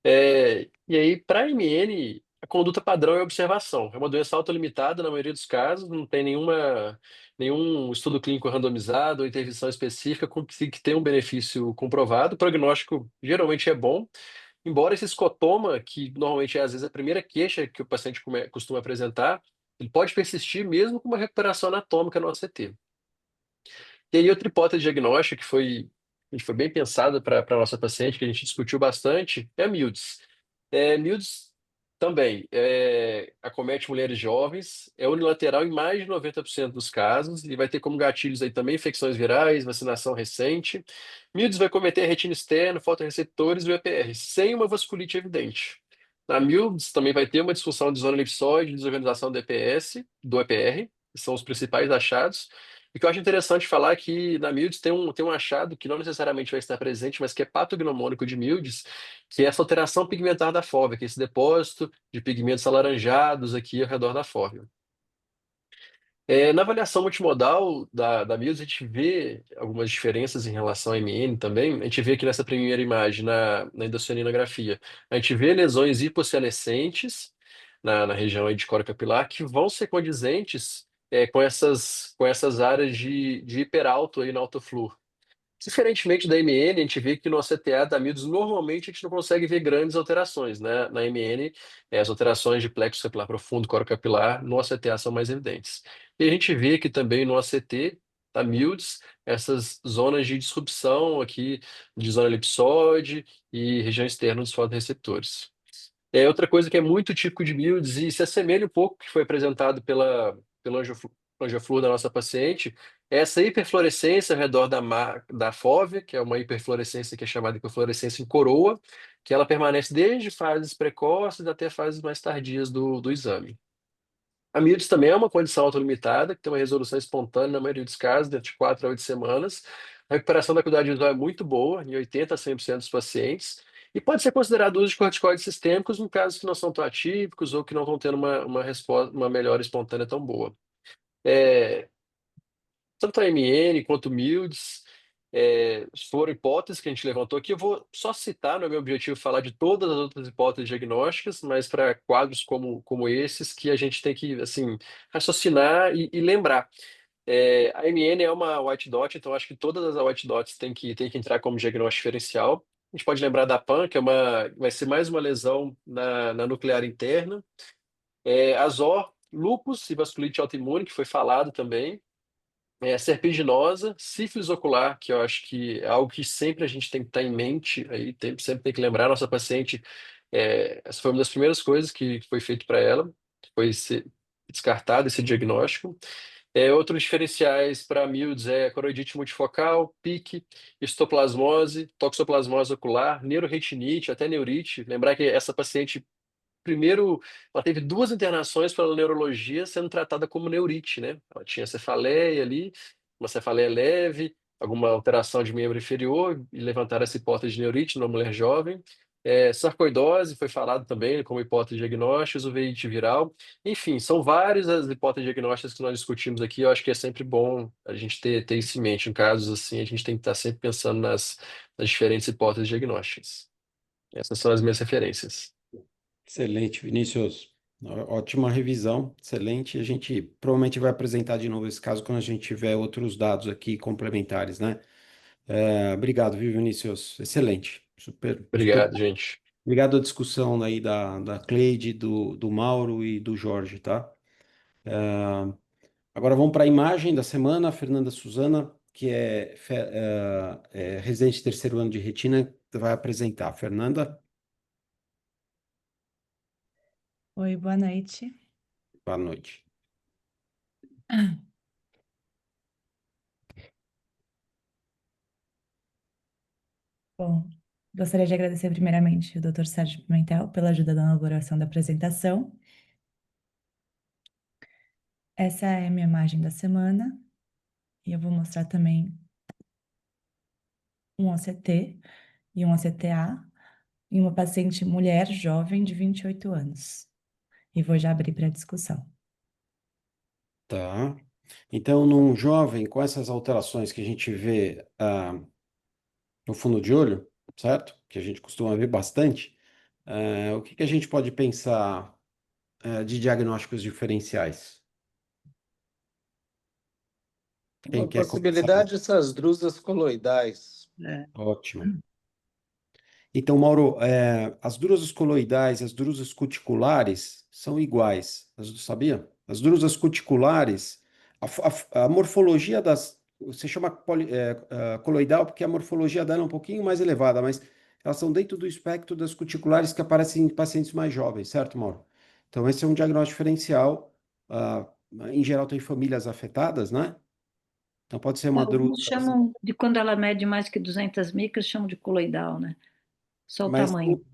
B: E aí, para MN, a conduta padrão é observação. É uma doença autolimitada na maioria dos casos, não tem nenhum estudo clínico randomizado ou intervenção específica que tenha um benefício comprovado. O prognóstico geralmente é bom, embora esse escotoma, que normalmente é às vezes a primeira queixa que o paciente costuma apresentar, ele pode persistir mesmo com uma recuperação anatômica no ACT. E aí, outra hipótese diagnóstica que foi a gente foi bem pensada para a nossa paciente, que a gente discutiu bastante, é a Mildes. Mildes também acomete mulheres jovens, é unilateral em mais de 90% dos casos, e vai ter como gatilhos aí também infecções virais, vacinação recente. Mildes vai cometer retina externa, fotorreceptores e o EPR, sem uma vasculite evidente. Na Mildes também vai ter uma disfunção de zona elipsoide, desorganização do EPS, do EPR, que são os principais achados. E o que eu acho interessante falar é que na Mildes tem um achado que não necessariamente vai estar presente, mas que é patognomônico de Mildes, que é essa alteração pigmentar da fóvea, que é esse depósito de pigmentos alaranjados aqui ao redor da fóvea. Na avaliação multimodal da Mildes, a gente vê algumas diferenças em relação à MN também. A gente vê aqui nessa primeira imagem, na endocyanografia, a gente vê lesões hipocianescentes na região aí de coro capilar que vão ser condizentes com essas áreas de hiperalto aí no autofluor. Diferentemente da MN, a gente vê que no ACTA da Mildes, normalmente a gente não consegue ver grandes alterações, né? Na MN, as alterações de plexo capilar profundo, coro capilar, no ACTA são mais evidentes. E a gente vê que também no ACT da Mildes, essas zonas de disrupção aqui, de zona elipsoide e região externa dos fotoreceptores. Outra coisa que é muito típico de Mildes e se assemelha um pouco ao que foi apresentado pelo angioflúor da nossa paciente, é essa hiperfluorescência ao redor da fóvea, que é uma hiperfluorescência que é chamada de hiperfluorescência em coroa, que ela permanece desde fases precoces até fases mais tardias do exame. A Mildes também é uma condição autolimitada, que tem uma resolução espontânea na maioria dos casos, dentro de 4 a 8 semanas. A recuperação da acuidade visual é muito boa, em 80 a 100% dos pacientes, e pode ser considerado uso de corticoides sistêmicos em casos que não são tão atípicos ou que não estão tendo uma resposta, uma melhora espontânea tão boa. É, Tanto a MN quanto o Mildes foram hipóteses que a gente levantou aqui. Eu vou só citar, não é meu objetivo falar de todas as outras hipóteses diagnósticas, mas para quadros como esses que a gente tem que assim, raciocinar e lembrar. A MN é uma white dot, então acho que todas as white dots têm que entrar como diagnóstico diferencial. A gente pode lembrar da PAN, que vai ser mais uma lesão na nuclear interna. A ZOR, lúpus e vasculite autoimune, que foi falado também. Serpiginosa, sífilis ocular, que eu acho que é algo que sempre a gente tem que estar em mente, aí sempre tem que lembrar, nossa paciente, essa foi uma das primeiras coisas que foi feito para ela, foi descartado esse diagnóstico. Outros diferenciais para Mildes coroidite multifocal, pique, histoplasmose, toxoplasmose ocular, neuroretinite, até neurite. Lembrar que essa paciente, primeiro, ela teve 2 internações pela neurologia sendo tratada como neurite, né? Ela tinha cefaleia ali, uma cefaleia leve, alguma alteração de membro inferior, e levantaram essa hipótese de neurite numa mulher jovem. Sarcoidose foi falado também como hipótese diagnóstica, uveíte viral. Enfim, são várias as hipóteses diagnósticas que nós discutimos aqui. Eu acho que é sempre bom a gente ter isso em mente. Em casos assim, a gente tem que estar sempre pensando nas diferentes hipóteses diagnósticas. Essas são as minhas referências.
A: Excelente, Vinícius. Ótima revisão, excelente. A gente provavelmente vai apresentar de novo esse caso quando a gente tiver outros dados aqui complementares, né? Obrigado, viu, Vinícius? Excelente. Super, super.
B: Obrigado, gente.
A: Obrigado à discussão aí da Cleide, do Mauro e do Jorge, tá? Agora vamos para a imagem da semana, a Fernanda Suzana, que é residente de 3º ano de retina, vai apresentar. Fernanda,
F: Oi, boa noite.
A: boa noite.
F: Bom, gostaria de agradecer primeiramente o Dr. Sérgio Pimentel pela ajuda na elaboração da apresentação. Essa é a minha imagem da semana e eu vou mostrar também um OCT e um ACTA em uma paciente mulher jovem de 28 anos. E vou já abrir para discussão.
A: Tá. Então, num jovem com essas alterações que a gente vê no fundo de olho, certo? Que a gente costuma ver bastante, o que a gente pode pensar de diagnósticos diferenciais? Quem
C: Uma
A: quer começar?
C: possibilidade, essas drusas coloidais.
A: Ótimo. Então, Mauro, as drusas coloidais e as drusas cuticulares são iguais. Sabia? As drusas cuticulares, a morfologia você chama coloidal porque a morfologia dela é um pouquinho mais elevada, mas elas são dentro do espectro das cuticulares que aparecem em pacientes mais jovens, certo, Mauro? Então, esse é um diagnóstico diferencial. ah, Em geral, tem famílias afetadas, né? Então, pode ser uma drusa,
D: Alguns chamam de quando ela mede mais que 200 micras, chamam de coloidal, né? Só o
A: mas,
D: tamanho.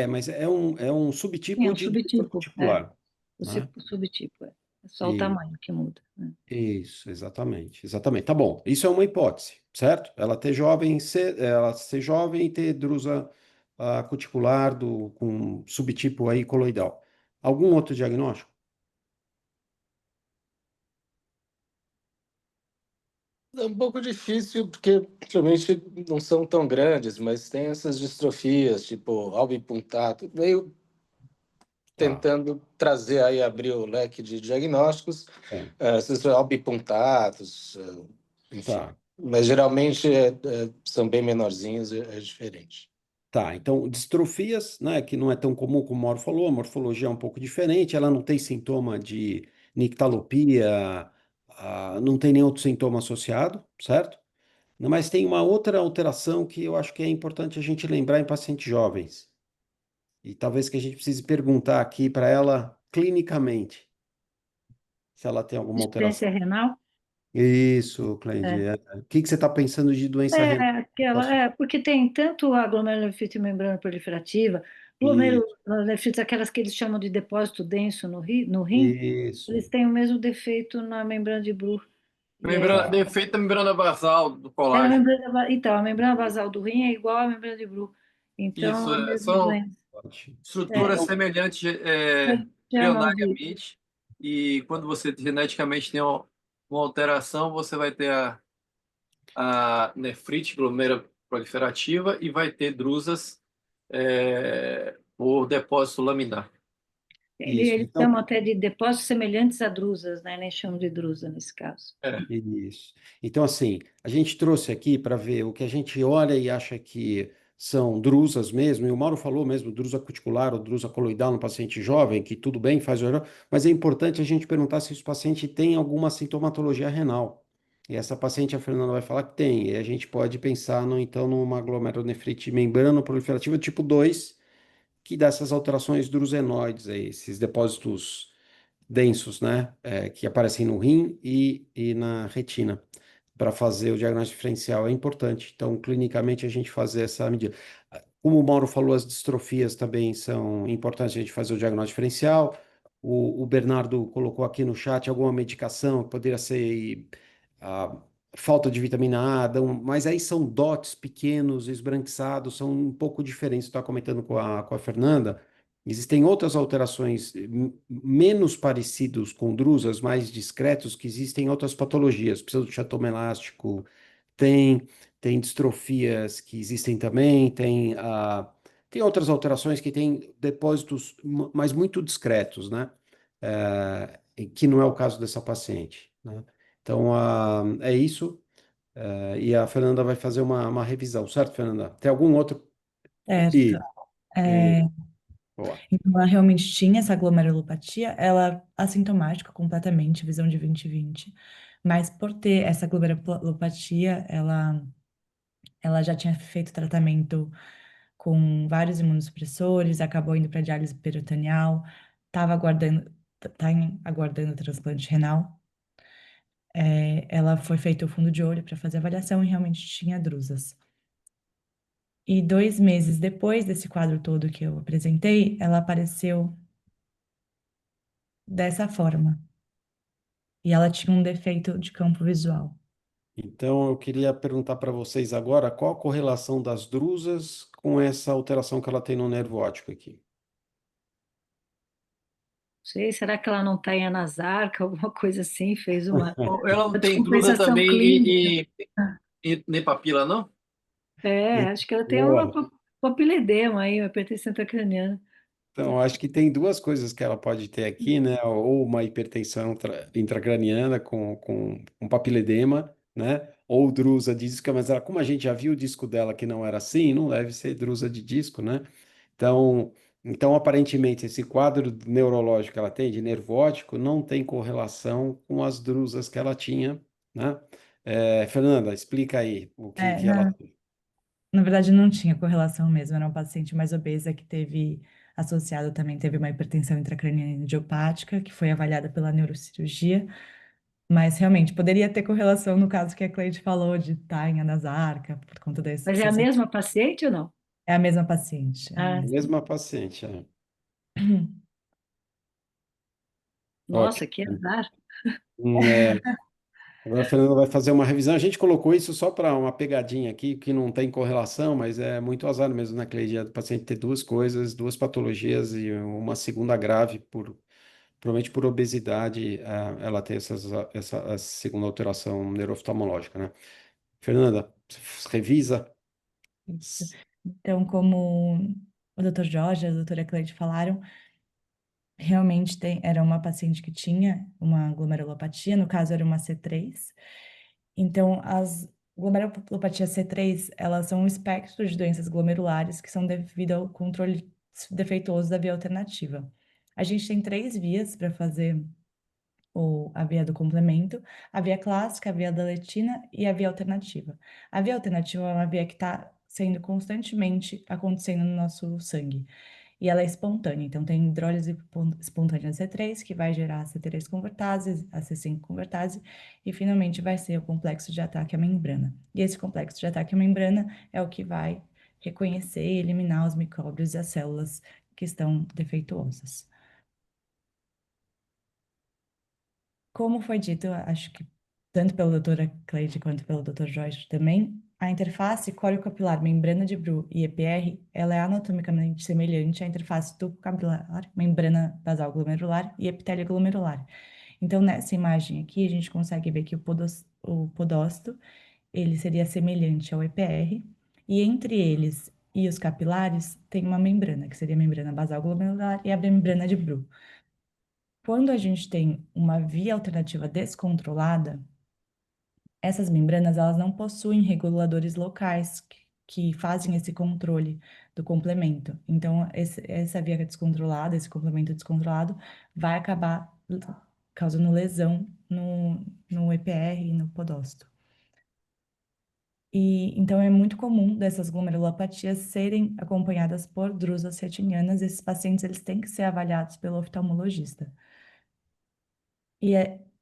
A: mas é um
D: Sim, é
A: subtipo
D: um
A: de drusa
D: subtipo,
A: cuticular,
D: o
A: né?
D: subtipo, é. É só o tamanho que muda, né?
A: Isso, exatamente, exatamente. Tá bom, isso é uma hipótese, certo? Ela ser jovem e ter drusa cuticular com subtipo aí coloidal. Algum outro diagnóstico?
C: É um pouco difícil, porque realmente não são tão grandes, mas tem essas distrofias, tipo albipunctato, meio
A: Tá,
C: tentando trazer aí, abrir o leque de diagnósticos,
A: é,
C: esses albipuntatos, enfim.
A: tá,
C: Mas geralmente são bem menorzinhos, é diferente.
A: tá. Então, distrofias, né, que não é tão comum como o Mauro falou, a morfologia é um pouco diferente, ela não tem sintoma de nictalopia, não tem nenhum outro sintoma associado, certo? Mas tem uma outra alteração que eu acho que é importante a gente lembrar em pacientes jovens. E talvez que a gente precise perguntar aqui para ela clinicamente se ela tem alguma alteração.
D: Insuficiência renal?
A: Isso, Cleide.
D: É.
A: O que que você está pensando de doença renal?
D: Porque tem tanto a glomerulonefrite e membrana proliferativa,
A: Isso,
D: glomerulonefrites, aquelas que eles chamam de depósito denso no rim, eles
A: isso.
D: têm o mesmo defeito na membrana de Bruch. E
E: Membrana,
A: Tá.
E: defeito da membrana basal do
D: é a
E: colágeno.
D: membrana, então, a membrana basal do rim é igual à membrana de Bruch. Então,
E: Isso,
D: é a mesma
E: são
D: doença.
A: Ótimo.
D: É,
E: estruturas
A: Então,
E: semelhantes
D: chamam de.
E: embrionariamente, e quando você geneticamente tem uma alteração, você vai ter a nefrite glomeruloproliferativa e vai ter drusas por depósito laminar.
A: isso.
D: Eles
A: Então,
D: chamam até de depósitos semelhantes a drusas, né? Nem chamam de drusa nesse caso.
E: É.
A: isso. Então, assim, a gente trouxe aqui para ver o que a gente olha e acha que são drusas mesmo, e o Mauro falou mesmo, drusa cuticular ou drusa coloidal no paciente jovem, que tudo bem, faz o mas é importante a gente perguntar se esse paciente tem alguma sintomatologia renal. E essa paciente, a Fernanda vai falar que tem, e a gente pode pensar, no, então, numa glomerulonefrite membrano-proliferativa tipo 2, que dá essas alterações drusenoides, aí, esses depósitos densos, né, que aparecem no rim e na retina, para fazer o diagnóstico diferencial é importante. Então, clinicamente, a gente fazer essa medida. Como o Mauro falou, as distrofias também são importantes a gente fazer o diagnóstico diferencial. O Bernardo colocou aqui no chat alguma medicação, que poderia ser a falta de vitamina A, mas aí são dots pequenos, esbranquiçados, são um pouco diferentes. Estou comentando com a Fernanda. Existem outras alterações menos parecidos com drusas, mais discretos, que existem em outras patologias. Pseudoxanteoma elástico, tem, tem distrofias que existem também, tem outras alterações que têm depósitos, mas muito discretos, né? Que não é o caso dessa paciente, né? Então, é isso. E a Fernanda vai fazer uma revisão, certo, Fernanda? Tem algum outro?
F: Certo.
A: E, e,
F: É,
A: boa.
F: então, ela realmente tinha essa glomerulopatia, ela assintomática completamente, visão de 20/20, mas por ter essa glomerulopatia, ela já tinha feito tratamento com vários imunossupressores, acabou indo para diálise peritoneal, estava aguardando, aguardando transplante renal. Ela foi feito o fundo de olho para fazer avaliação e realmente tinha drusas. E 2 meses depois desse quadro todo que eu apresentei, ela apareceu dessa forma. E ela tinha um defeito de campo visual.
A: Então, eu queria perguntar para vocês agora qual a correlação das drusas com essa alteração que ela tem no nervo óptico aqui.
D: Sei, será que ela não está em anasarca, alguma coisa assim, fez
E: Ela não
D: uma
E: tem drusa
D: descompensação
E: também
D: clínica?
E: nem papila, não?
D: Acho que ela tem uma
A: Boa.
D: papiledema aí, uma hipertensão intracraniana.
A: Então, acho que tem duas coisas que ela pode ter aqui, né? Ou uma hipertensão intracraniana com um papiledema, né? Ou drusa dística, mas como a gente já viu o disco dela que não era assim, não deve ser drusa de disco, né? Então, aparentemente, esse quadro neurológico que ela tem, de nervo óptico, não tem correlação com as drusas que ela tinha, né? Fernanda, explica aí o
F: É,
A: que ela.
F: na verdade, não tinha correlação mesmo, era uma paciente mais obesa que teve associado também, teve uma hipertensão intracraniana idiopática, que foi avaliada pela neurocirurgia, mas realmente poderia ter correlação no caso que a Cleide falou de estar em anasarca, por conta da
D: Mas é a
F: insuficiência.
D: mesma paciente ou não?
F: É a mesma paciente, é a
D: Ah,
F: mesma.
A: Mesma paciente, é.
D: nossa,
A: Ótimo.
D: que azar.
A: É, agora a Fernanda vai fazer uma revisão. A gente colocou isso só para uma pegadinha aqui, que não tem correlação, mas é muito azar mesmo na Cleide, do paciente ter duas coisas, duas patologias e uma segunda grave, provavelmente por obesidade, ela tem essa segunda alteração neurooftalmológica, né? Fernanda, revisa.
F: Isso. Então, como o Dr. Jorge e a doutora Cleide falaram, realmente era uma paciente que tinha uma glomerulopatia, no caso era uma C3. Então, as glomerulopatias C3, elas são um espectro de doenças glomerulares que são devido ao controle defeituoso da via alternativa. A gente tem 3 vias para fazer a via do complemento, a via clássica, a via da letina e a via alternativa. A via alternativa é uma via que está sendo constantemente acontecendo no nosso sangue. E ela é espontânea, então tem hidrólise espontânea C3, que vai gerar a C3 convertase, a C5 convertase, e finalmente vai ser o complexo de ataque à membrana. E esse complexo de ataque à membrana é o que vai reconhecer e eliminar os micróbios e as células que estão defeituosas. Como foi dito, acho que tanto pela doutora Cleide quanto pelo doutor Jorge também, a interface coriocapilar membrana de Bru e EPR, ela é anatomicamente semelhante à interface tubo-capilar, membrana basal glomerular e epitélio glomerular. Então, nessa imagem aqui, a gente consegue ver que o podócito, ele seria semelhante ao EPR, e entre eles e os capilares tem uma membrana, que seria a membrana basal glomerular e a membrana de Bru. Quando a gente tem uma via alternativa descontrolada, essas membranas elas não possuem reguladores locais que fazem esse controle do complemento. Então, essa via descontrolada, esse complemento descontrolado, vai acabar causando lesão no EPR e no podócito. E então é muito comum dessas glomerulopatias serem acompanhadas por drusas retinianas. Esses pacientes eles têm que ser avaliados pelo oftalmologista. E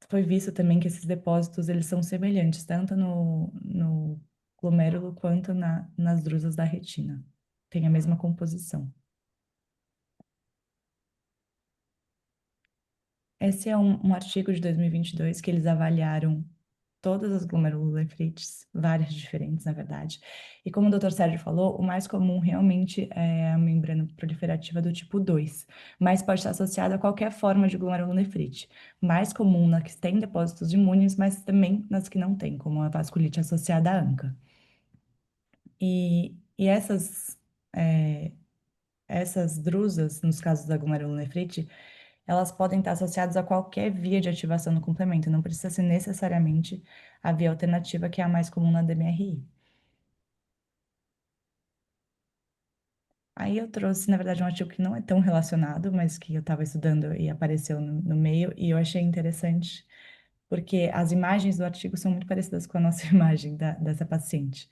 F: foi visto também que esses depósitos eles são semelhantes tanto no glomérulo quanto nas drusas da retina. Tem a mesma composição. Esse é um artigo de 2022 que eles avaliaram todas as glomerulonefrites, várias diferentes, na verdade. E como o Dr. Sérgio falou, o mais comum realmente é a membrana proliferativa do tipo 2, mas pode estar associada a qualquer forma de glomerulonefrite. Mais comum nas que têm depósitos imunes, mas também nas que não têm, como a vasculite associada à ANCA. E essas drusas, nos casos da glomerulonefrite, elas podem estar associadas a qualquer via de ativação do complemento, não precisa ser necessariamente a via alternativa, que é a mais comum na DMRI. Aí eu trouxe, na verdade, um artigo que não é tão relacionado, mas que eu estava estudando e apareceu no meio, e eu achei interessante, porque as imagens do artigo são muito parecidas com a nossa imagem dessa paciente.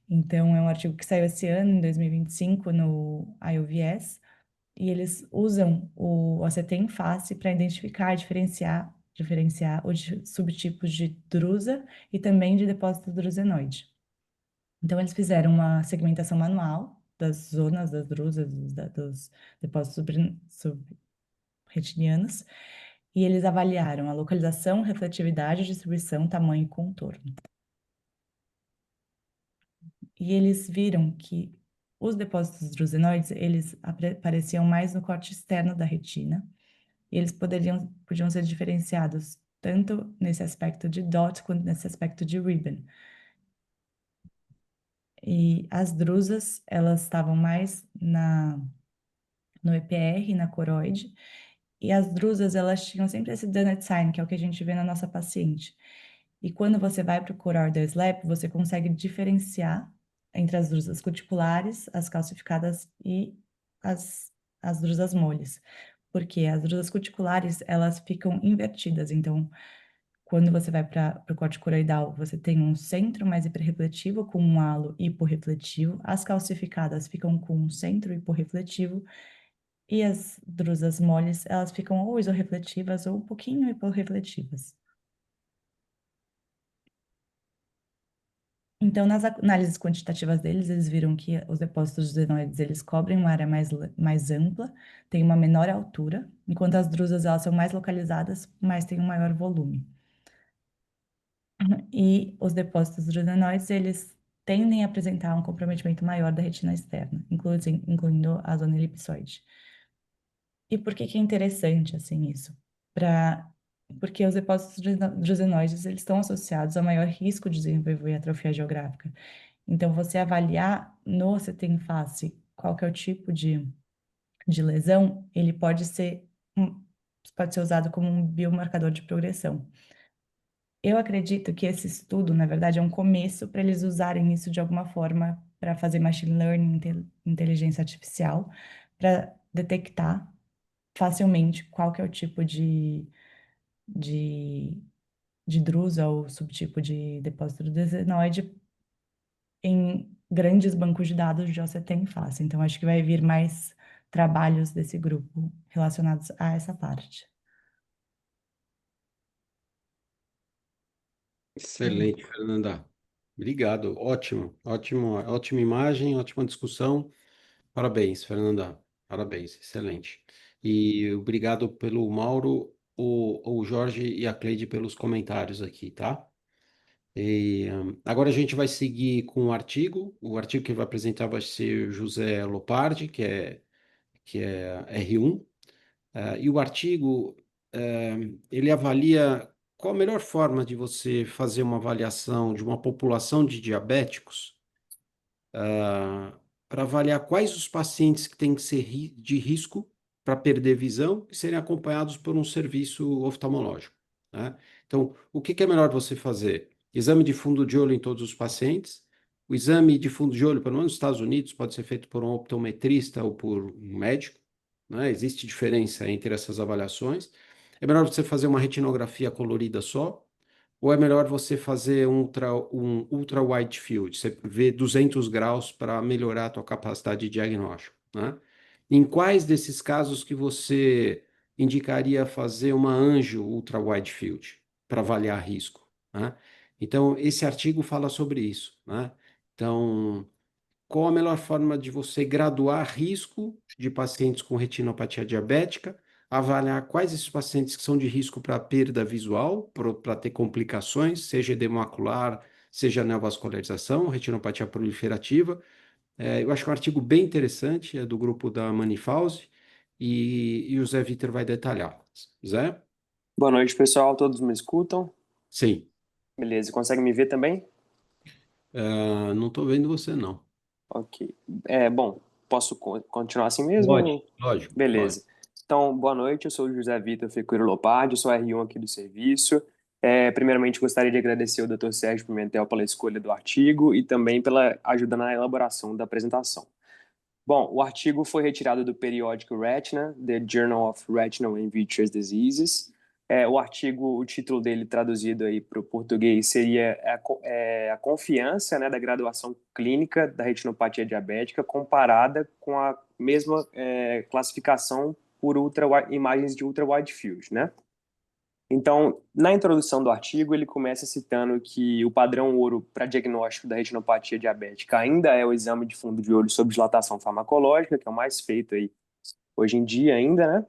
F: Então, é um artigo que saiu esse ano, em 2025, no IOVS, e eles usam o OCT em face para identificar, diferenciar os subtipos de drusa e também de depósito drusenoide. Então, eles fizeram uma segmentação manual das zonas das drusas, dos depósitos subretinianos, e eles avaliaram a localização, refletividade, distribuição, tamanho e contorno. E eles viram que os depósitos drusenoides, eles apareciam mais no corte externo da retina, e eles podiam ser diferenciados tanto nesse aspecto de dot quanto nesse aspecto de ribbon. E as drusas, elas estavam mais no EPR, na coroide, e as drusas, elas tinham sempre esse Dunnet sign, que é o que a gente vê na nossa paciente. E quando você vai para o choroidal slap, você consegue diferenciar entre as drusas cuticulares, as calcificadas e as drusas moles. Porque as drusas cuticulares, elas ficam invertidas, então Quando você vai para o corticoide, você tem um centro mais hiperrefletivo com um halo hiporrefletivo. As calcificadas ficam com um centro hiporrefletivo. E as drusas moles, elas ficam ou isorrefletivas ou um pouquinho hiporrefletivas. Então, nas análises quantitativas deles, eles viram que os depósitos de adenoides, eles cobrem uma área mais ampla, tem uma menor altura, enquanto as drusas, elas são mais localizadas, mas têm um maior volume. E os depósitos de adenoides, eles tendem a apresentar um comprometimento maior da retina externa, incluindo a zona elipsoide. E por que que é interessante, assim, isso? Porque os depósitos de adenoides, eles estão associados a maior risco de desenvolver atrofia geográfica. Então, você avaliar no CT face qual que é o tipo de lesão, ele pode ser usado como um biomarcador de progressão. Eu acredito que esse estudo, na verdade, é um começo para eles usarem isso de alguma forma para fazer machine learning, inteligência artificial, para detectar facilmente qual que é o tipo de, de drusa ou subtipo de depósito do adenoide em grandes bancos de dados de OCT em face. Então, acho que vai vir mais trabalhos desse grupo relacionados a essa parte.
A: Excelente, Fernanda. Obrigado. Ótimo, ótimo, ótima imagem, ótima discussão. Parabéns, Fernanda. Parabéns, excelente. E obrigado pelo Mauro, o Jorge e a Cleide pelos comentários aqui, tá? E, agora a gente vai seguir com o artigo. O artigo que vai apresentar vai ser o José Lopardi, que é R1. E o artigo, ele avalia qual a melhor forma de você fazer uma avaliação de uma população de diabéticos, para avaliar quais os pacientes que têm que ser de risco para perder visão e serem acompanhados por um serviço oftalmológico, né? Então, o que é melhor você fazer? Exame de fundo de olho em todos os pacientes. O exame de fundo de olho, pelo menos nos Estados Unidos, pode ser feito por um optometrista ou por um médico, né? Existe diferença entre essas avaliações. É melhor você fazer uma retinografia colorida só, ou é melhor você fazer um ultra wide field, você vê 200 graus para melhorar a tua capacidade de diagnóstico, né? Em quais desses casos que você indicaria fazer uma anjo ultra wide field para avaliar risco, né? Então, esse artigo fala sobre isso, né? Então, qual a melhor forma de você graduar risco de pacientes com retinopatia diabética, avaliar quais esses pacientes que são de risco para perda visual, para ter complicações, seja edema macular, seja neovascularização, retinopatia proliferativa. Eu acho que é um artigo bem interessante, é do grupo da Manifause, e o Zé Vitor vai detalhar. Zé?
G: Boa noite, pessoal. Todos me escutam?
A: Sim.
G: Beleza. Consegue me ver também?
A: Não estou vendo você, não.
G: Ok. Bom, posso continuar assim
A: Pode,
G: mesmo?
A: lógico, pode.
G: Beleza. Então, boa noite. Eu sou o José Vitor Fecuro Lopardi, sou R1 aqui do serviço. Primeiramente, gostaria de agradecer ao Dr. Sérgio Pimentel pela escolha do artigo e também pela ajuda na elaboração da apresentação. Bom, o artigo foi retirado do periódico Retina, The Journal of Retinal and Vitreous Diseases. O artigo, o título dele traduzido aí para o português seria a confiança, né, da graduação clínica da retinopatia diabética comparada com a mesma classificação por imagens de ultra-wide field, né? Então, na introdução do artigo, ele começa citando que o padrão ouro para diagnóstico da retinopatia diabética ainda é o exame de fundo de olho sob dilatação farmacológica, que é o mais feito aí hoje em dia ainda, né?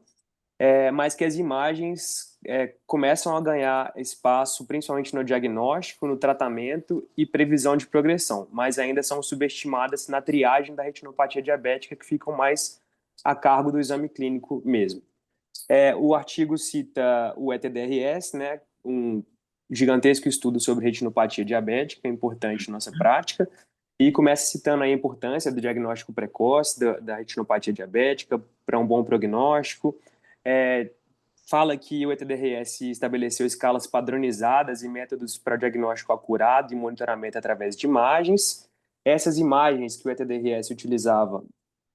G: Mas que as imagens começam a ganhar espaço, principalmente no diagnóstico, no tratamento e previsão de progressão, mas ainda são subestimadas na triagem da retinopatia diabética, que ficam mais a cargo do exame clínico mesmo. O artigo cita o ETDRS, né, um gigantesco estudo sobre retinopatia diabética, importante em nossa prática, e começa citando aí a importância do diagnóstico precoce da retinopatia diabética para um bom prognóstico. Fala que o ETDRS estabeleceu escalas padronizadas e métodos para diagnóstico acurado e monitoramento através de imagens. Essas imagens que o ETDRS utilizava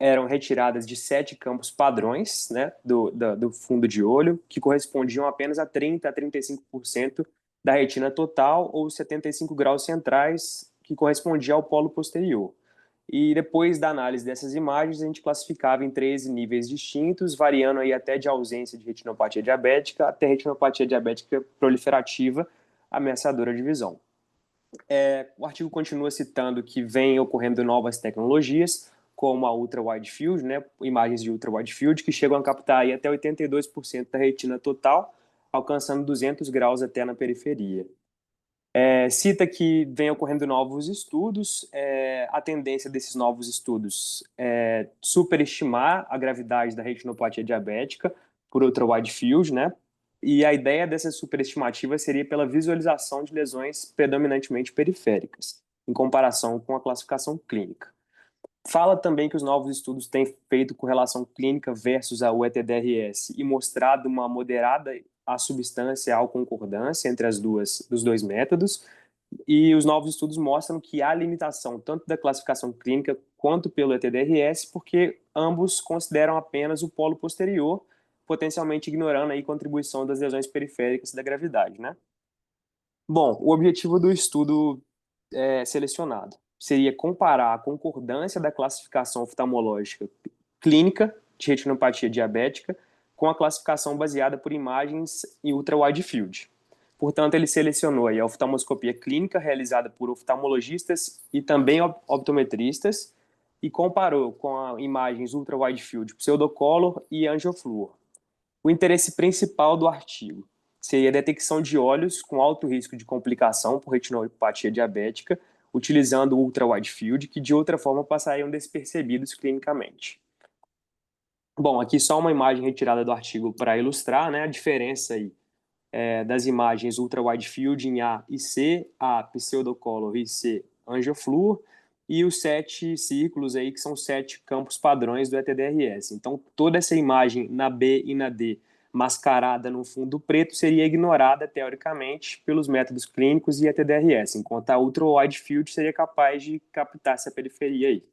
G: eram retiradas de 7 campos padrões, né, do fundo de olho, que correspondiam apenas a 30% a 35% da retina total ou 75 graus centrais, que correspondia ao polo posterior. E depois da análise dessas imagens, a gente classificava em 13 níveis distintos, variando aí até de ausência de retinopatia diabética até retinopatia diabética proliferativa, ameaçadora de visão. O artigo continua citando que vem ocorrendo novas tecnologias, como a Ultra Wide Field, né, imagens de Ultra Wide Field, que chegam a captar aí até 82% da retina total, alcançando 200 graus até na periferia. Cita que vem ocorrendo novos estudos, a tendência desses novos estudos é superestimar a gravidade da retinopatia diabética por Ultra Wide Field, né? E a ideia dessa superestimativa seria pela visualização de lesões predominantemente periféricas, em comparação com a classificação clínica. Fala também que os novos estudos têm feito correlação clínica versus a UETDRS e mostrado uma moderada a substancial concordância entre os dois métodos, e os novos estudos mostram que há limitação tanto da classificação clínica quanto pelo ETDRS, porque ambos consideram apenas o polo posterior, potencialmente ignorando aí a contribuição das lesões periféricas da gravidade, né? Bom, o objetivo do estudo selecionado seria comparar a concordância da classificação oftalmológica clínica de retinopatia diabética com a classificação baseada por imagens em ultra-wide field. Portanto, ele selecionou aí a oftalmoscopia clínica realizada por oftalmologistas e também optometristas e comparou com imagens ultra-wide field pseudocolor e angiofluor. O interesse principal do artigo seria a detecção de olhos com alto risco de complicação por retinopatia diabética, utilizando o ultra-wide field, que de outra forma passariam despercebidos clinicamente. Bom, aqui só uma imagem retirada do artigo para ilustrar, né, a diferença aí das imagens ultra-wide field em A e C, A pseudocolor e C angiofluor, e os 7 círculos aí que são 7 campos padrões do ETDRS. Então, toda essa imagem na B e na D mascarada no fundo preto seria ignorada, teoricamente, pelos métodos clínicos e ETDRS, enquanto a ultra-wide field seria capaz de captar essa periferia aí.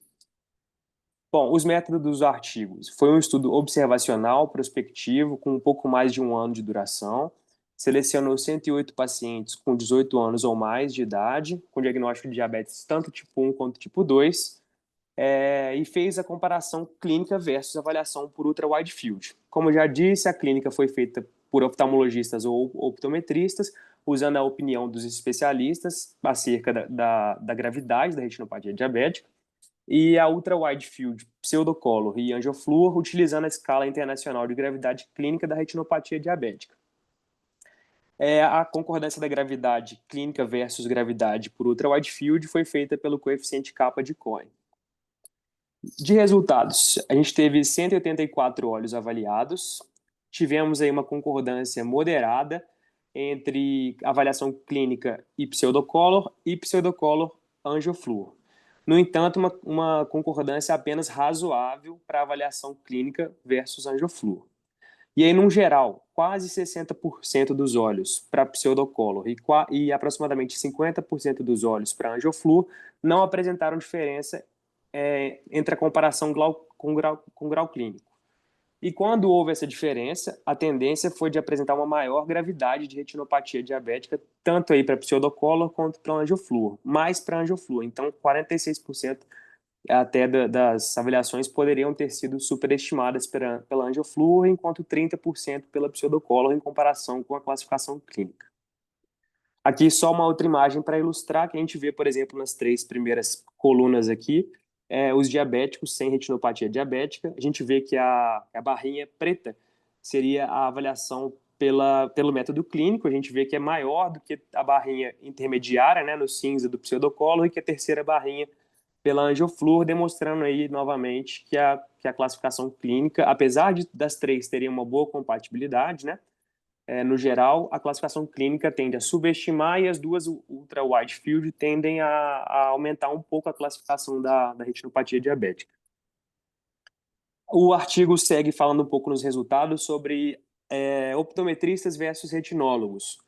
G: Bom, os métodos dos artigos. Foi um estudo observacional, prospectivo, com um pouco mais de 1 ano de duração. Selecionou 108 pacientes com 18 anos ou mais de idade, com diagnóstico de diabetes tanto tipo 1 quanto tipo 2, e fez a comparação clínica versus avaliação por ultra-wide field. Como eu já disse, a clínica foi feita por oftalmologistas ou optometristas, usando a opinião dos especialistas acerca da gravidade da retinopatia diabética, e a ultra-wide field pseudocolor e angiofluor, utilizando a escala internacional de gravidade clínica da retinopatia diabética. A concordância da gravidade clínica versus gravidade por ultra-wide field foi feita pelo coeficiente kappa de Cohen. De resultados, a gente teve 184 olhos avaliados, tivemos aí uma concordância moderada entre avaliação clínica e pseudocolor angiofluor. No entanto, uma concordância apenas razoável para avaliação clínica versus angiofluor. E aí, num geral, quase 60% dos olhos para pseudocolor e aproximadamente 50% dos olhos para angiofluor não apresentaram diferença entre a comparação com grau clínico. E quando houve essa diferença, a tendência foi de apresentar uma maior gravidade de retinopatia diabética, tanto aí para pseudocolor quanto para angiofluor, mais para angiofluor. Então, 46% até das avaliações poderiam ter sido superestimadas pela angiofluor, enquanto 30% pela pseudocolor em comparação com a classificação clínica. Aqui só uma outra imagem para ilustrar, que a gente vê, por exemplo, nas 3 primeiras colunas aqui, os diabéticos sem retinopatia diabética. A gente vê que a barrinha preta seria a avaliação pelo método clínico. A gente vê que é maior do que a barrinha intermediária, né, no cinza do pseudocolor, e que a terceira barrinha pela angiofluor, demonstrando aí novamente que a classificação clínica, apesar das 3 terem uma boa compatibilidade, né, no geral, a classificação clínica tende a subestimar e as duas ultra-wide field tendem a aumentar um pouco a classificação da retinopatia diabética. O artigo segue falando um pouco nos resultados sobre optometristas versus retinólogos,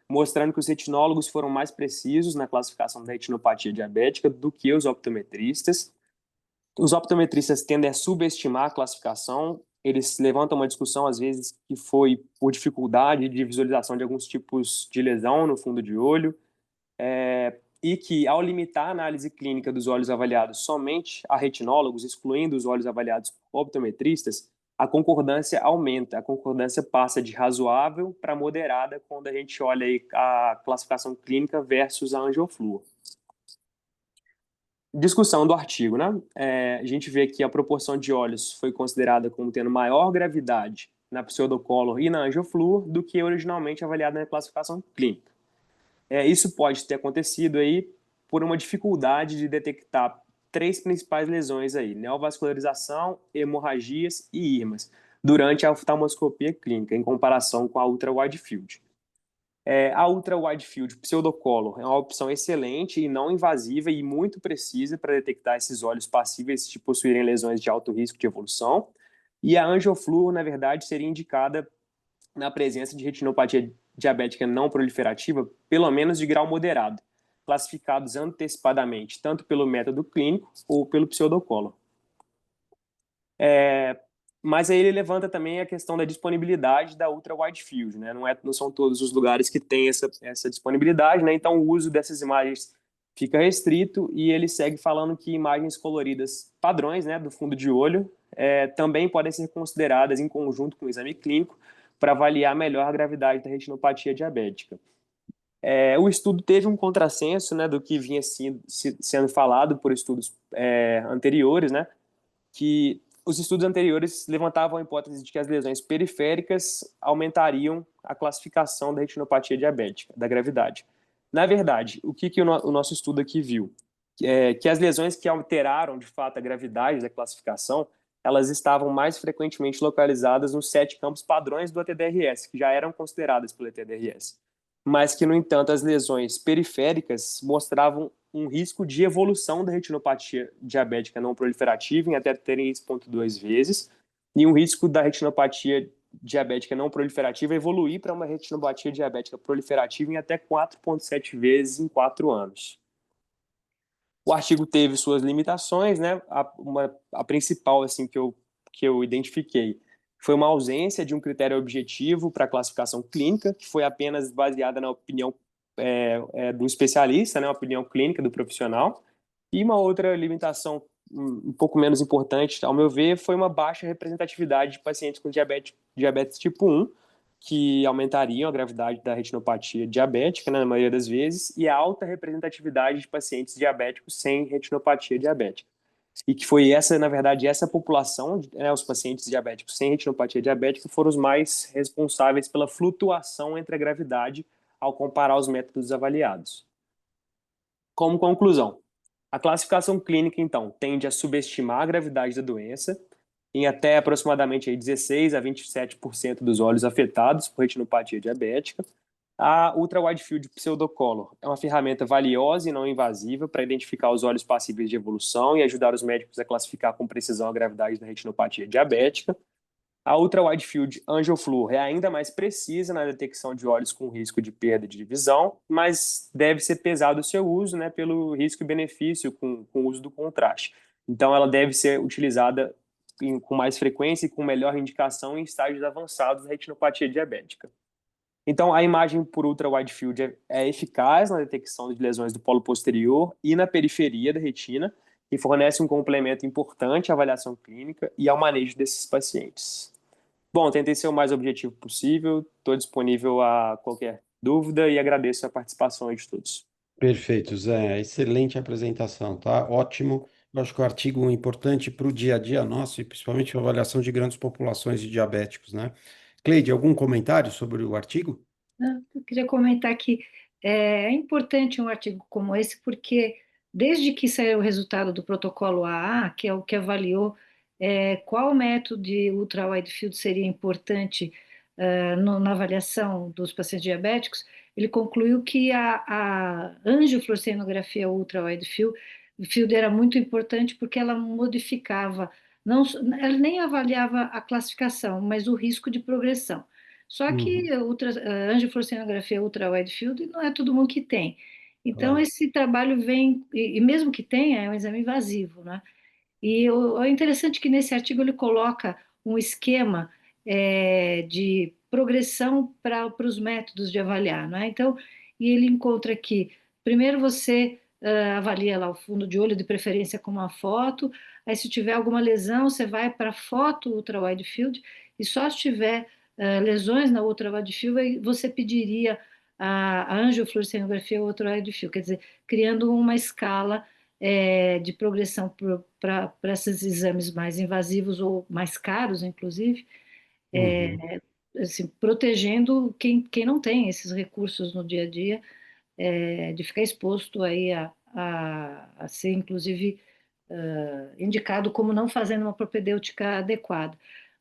G: mostrando que os retinólogos foram mais precisos na classificação da retinopatia diabética do que os optometristas. Os optometristas tendem a subestimar a classificação eles levantam uma discussão, às vezes, que foi por dificuldade de visualização de alguns tipos de lesão no fundo de olho, e que, ao limitar a análise clínica dos olhos avaliados somente a retinólogos, excluindo os olhos avaliados por optometristas, a concordância aumenta, a concordância passa de razoável para moderada quando a gente olha aí a classificação clínica versus a angioflúor. Discussão do artigo, né? A gente vê que a proporção de olhos foi considerada como tendo maior gravidade na pseudocolor e na angioflúor do que originalmente avaliada na classificação clínica. Isso pode ter acontecido aí por uma dificuldade de detectar três principais lesões aí: neovascularização, hemorragias e irmas, durante a oftalmoscopia clínica, em comparação com a ultra-wide field. A ultra-wide field pseudocolor é uma opção excelente e não invasiva e muito precisa para detectar esses olhos passíveis de possuírem lesões de alto risco de evolução. E a angioflúor, na verdade, seria indicada na presença de retinopatia diabética não proliferativa, pelo menos de grau moderado, classificados antecipadamente, tanto pelo método clínico ou pelo pseudocolor. Mas aí ele levanta também a questão da disponibilidade da ultra-wide field, né? Não são todos os lugares que têm essa disponibilidade, né? Então o uso dessas imagens fica restrito, e ele segue falando que imagens coloridas padrões, né, do fundo de olho também podem ser consideradas em conjunto com o exame clínico para avaliar melhor a gravidade da retinopatia diabética. O estudo teve um contrassenso, né, do que vinha sendo falado por estudos anteriores, né, que os estudos anteriores levantavam a hipótese de que as lesões periféricas aumentariam a classificação da retinopatia diabética, da gravidade. Na verdade, o que o nosso estudo aqui viu? Que as lesões que alteraram, de fato, a gravidade da classificação, elas estavam mais frequentemente localizadas nos 7 campos padrões do ATDRS, que já eram consideradas pelo ATDRS, mas que, no entanto, as lesões periféricas mostravam um risco de evolução da retinopatia diabética não proliferativa em até 3,2 vezes, e um risco da retinopatia diabética não proliferativa evoluir para uma retinopatia diabética proliferativa em até 4,7 vezes em 4 anos. O artigo teve suas limitações, né? A principal, assim, que eu identifiquei foi uma ausência de um critério objetivo para a classificação clínica, que foi apenas baseada na opinião do especialista, né? A opinião clínica do profissional. E uma outra limitação um pouco menos importante, ao meu ver, foi uma baixa representatividade de pacientes com diabetes tipo 1, que aumentariam a gravidade da retinopatia diabética, né, na maioria das vezes, e a alta representatividade de pacientes diabéticos sem retinopatia diabética. E que foi essa, na verdade, essa população, né, os pacientes diabéticos sem retinopatia diabética, foram os mais responsáveis pela flutuação entre a gravidade ao comparar os métodos avaliados. Como conclusão, a classificação clínica, então, tende a subestimar a gravidade da doença em até aproximadamente 16 a 27% dos olhos afetados por retinopatia diabética. A Ultra-Wide Field Pseudocolor é uma ferramenta valiosa e não invasiva para identificar os olhos passíveis de evolução e ajudar os médicos a classificar com precisão a gravidade da retinopatia diabética. A Ultra-Wide Field Angioflúor é ainda mais precisa na detecção de olhos com risco de perda de visão, mas deve ser pesado o seu uso, né, pelo risco e benefício com o uso do contraste. Então, ela deve ser utilizada com mais frequência e com melhor indicação em estágios avançados da retinopatia diabética. Então, a imagem por Ultra-Wide Field é eficaz na detecção de lesões do polo posterior e na periferia da retina, e fornece um complemento importante à avaliação clínica e ao manejo desses pacientes. Bom, tentei ser o mais objetivo possível, estou disponível a qualquer dúvida e agradeço a participação de todos.
A: Perfeito, Zé. Excelente apresentação, tá? Ótimo. Eu acho que o artigo é importante para o dia a dia nosso e principalmente para a avaliação de grandes populações de diabéticos, né? Cleide, algum comentário sobre o artigo?
D: Eu queria comentar que é importante um artigo como esse, porque desde que saiu o resultado do protocolo AA, que é o que avaliou qual método de ultra-wide field seria importante na avaliação dos pacientes diabéticos, ele concluiu que a angiofluorescenografia ultra-wide field era muito importante porque ela modificava, não, ela nem avaliava a classificação, mas o risco de progressão. Só que a angiofluorescenografia ultra-wide field não é todo mundo que tem. Então,
A: Claro.
D: esse trabalho vem, e mesmo que tenha, é um exame invasivo, né? E é interessante que nesse artigo ele coloca um esquema de progressão para os métodos de avaliar, não é? Então, e ele encontra que, primeiro você avalia lá o fundo de olho, de preferência com uma foto, aí se tiver alguma lesão, você vai para a foto ultra-wide field, e só se tiver lesões na ultra-wide field, aí você pediria a angiofluorescensografia ultra-wide field, quer dizer, criando uma escala de progressão para esses exames mais invasivos ou mais caros, inclusive,
A: Uhum.
D: assim, protegendo quem não tem esses recursos no dia a dia, de ficar exposto aí a ser, inclusive, indicado como não fazendo uma propedêutica adequada.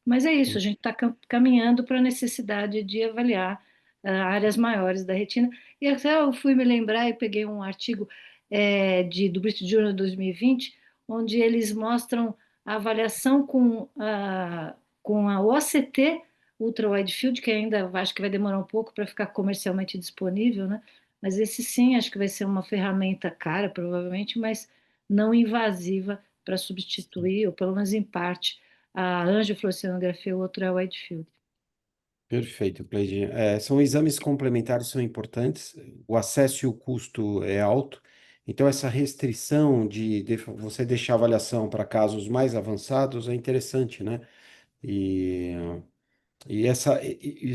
D: Mas é isso, a gente está caminhando para a necessidade de avaliar áreas maiores da retina. E até eu fui me lembrar e peguei um artigo do British Journal 2020, onde eles mostram a avaliação com a OCT Ultra Wide Field, que ainda acho que vai demorar um pouco para ficar comercialmente disponível, né? Mas esse sim, acho que vai ser uma ferramenta cara, provavelmente, mas não invasiva para substituir, ou pelo menos em parte, a angiofluorescensografia ou outra wide field.
A: Perfeito, Cleide. São exames complementares, são importantes. O acesso e o custo é alto. Então, essa restrição de você deixar a avaliação para casos mais avançados é interessante, né? E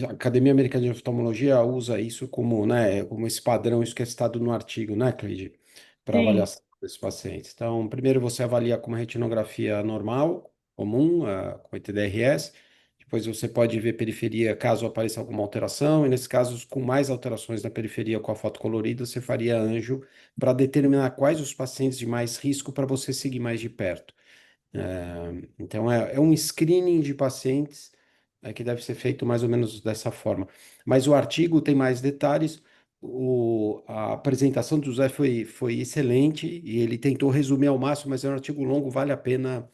A: a Academia Americana de Oftalmologia usa isso como, né, como esse padrão, isso que é citado no artigo, né, Cleide? Para
D: Sim,
A: avaliação desses pacientes. Então, primeiro você avalia com uma retinografia normal, comum, com ETDRS. Depois você pode ver periferia caso apareça alguma alteração, e nesses casos, com mais alterações na periferia com a foto colorida, você faria anjo para determinar quais os pacientes de mais risco para você seguir mais de perto. Então, é um screening de pacientes que deve ser feito mais ou menos dessa forma. Mas o artigo tem mais detalhes. A apresentação do José foi excelente e ele tentou resumir ao máximo, mas é um artigo longo, vale a pena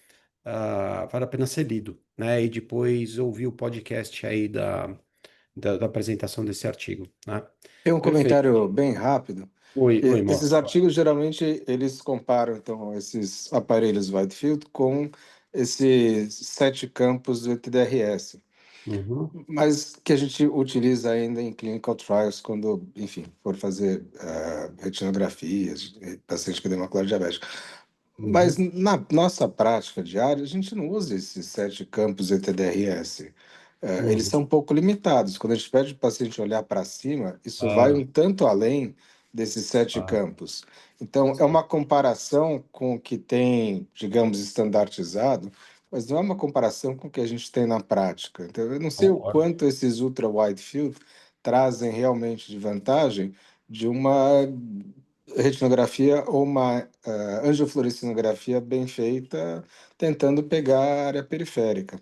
A: ser lido, né? E depois ouvir o podcast aí da apresentação desse artigo, né?
C: Tem um
A: Perfeito.
C: comentário bem rápido.
A: Oi,
C: Esses
A: Márcio.
C: artigos geralmente eles comparam então esses aparelhos Whitefield com esses 7 campos do ETDRS,
A: Uhum,
C: mas que a gente utiliza ainda em clinical trials quando, enfim, for fazer retinografias, paciente com macular diabética. Mas
A: uhum.
C: na nossa prática diária, a gente não usa esses 7 campos ETDRS. Eles
A: Uhum.
C: são um pouco limitados. Quando a gente pede o paciente olhar para cima, isso vai
A: Claro,
C: um tanto além desses sete
A: claro.
C: campos. Então, é uma comparação com o que tem, digamos, estandartizado, mas não é uma comparação com o que a gente tem na prática. Então, eu não sei o
A: Concordo.
C: quanto esses ultra-wide field trazem realmente de vantagem de uma retinografia ou uma angiofluorescensografia bem feita, tentando pegar a área periférica.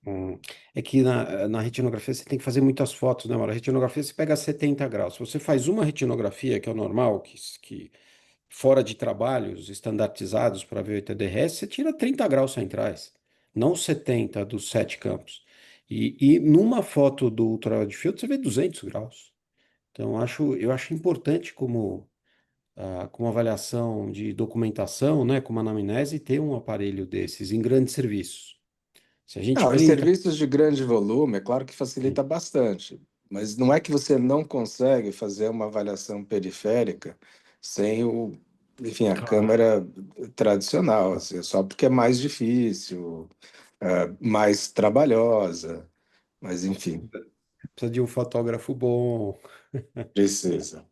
A: Hum. É que na retinografia você tem que fazer muitas fotos, né, mano? A retinografia você pega 70 graus. Se você faz uma retinografia, que é o normal, que fora de trabalhos estandartizados para ver o TDRS, você tira 30 graus centrais, não 70 dos 7 campos. E numa foto do ultra wide field você vê 200 graus. Então eu acho importante como avaliação de documentação, né, como anamnese, ter um aparelho desses em grandes serviços. Se a gente
C: Não, em
A: clínica.
C: serviços de grande volume, é claro que facilita bastante, mas não é que você não consegue fazer uma avaliação periférica sem enfim, a
A: Claro.
C: câmera tradicional, assim, só porque é mais difícil, mais trabalhosa, mas enfim,
A: Precisa de um fotógrafo bom.
C: precisa.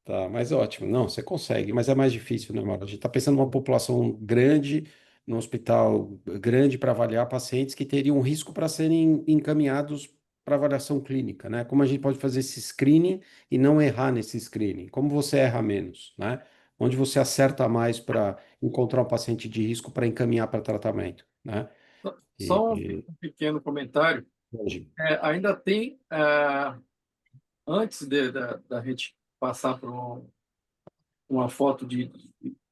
A: Tá, mas ótimo. Não, você consegue, mas é mais difícil, né, Mauro? A gente está pensando numa população grande, num hospital grande para avaliar pacientes que teriam um risco para serem encaminhados para avaliação clínica, né? Como a gente pode fazer esse screening e não errar nesse screening? Como você erra menos, né? Onde você acerta mais para encontrar um paciente de risco para encaminhar para tratamento, né?
E: Só
A: E,
E: um pequeno comentário.
A: hoje.
E: Ainda tem, antes da gente passar para uma foto de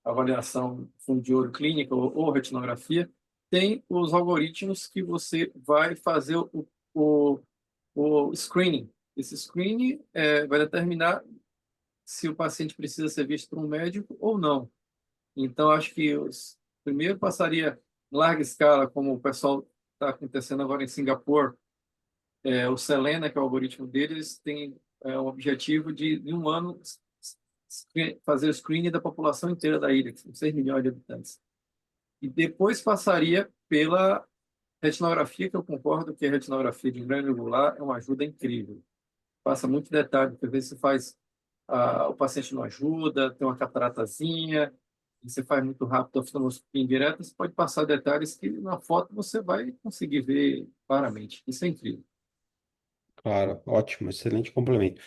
E: avaliação fundo de olho clínica ou retinografia, tem os algoritmos que você vai fazer o, o screening. Esse screening vai determinar se o paciente precisa ser visto por um médico ou não. Então, acho que primeiro passaria em larga escala, como o pessoal está acontecendo agora em Singapura, o Selena, que é o algoritmo deles, tem o objetivo de, em um ano, fazer o screening da população inteira da ilha, que são 6 milhões de habitantes. E depois passaria pela retinografia, que eu concordo que a retinografia de grande angular é uma ajuda incrível. Passa muito detalhe, porque às vezes você faz, o paciente não ajuda, tem uma cataratazinha, e você faz muito rápido a oftalmoscopia indireta, você pode passar detalhes que na foto você vai conseguir ver claramente. Isso é incrível.
A: Claro, ótimo, excelente complemento.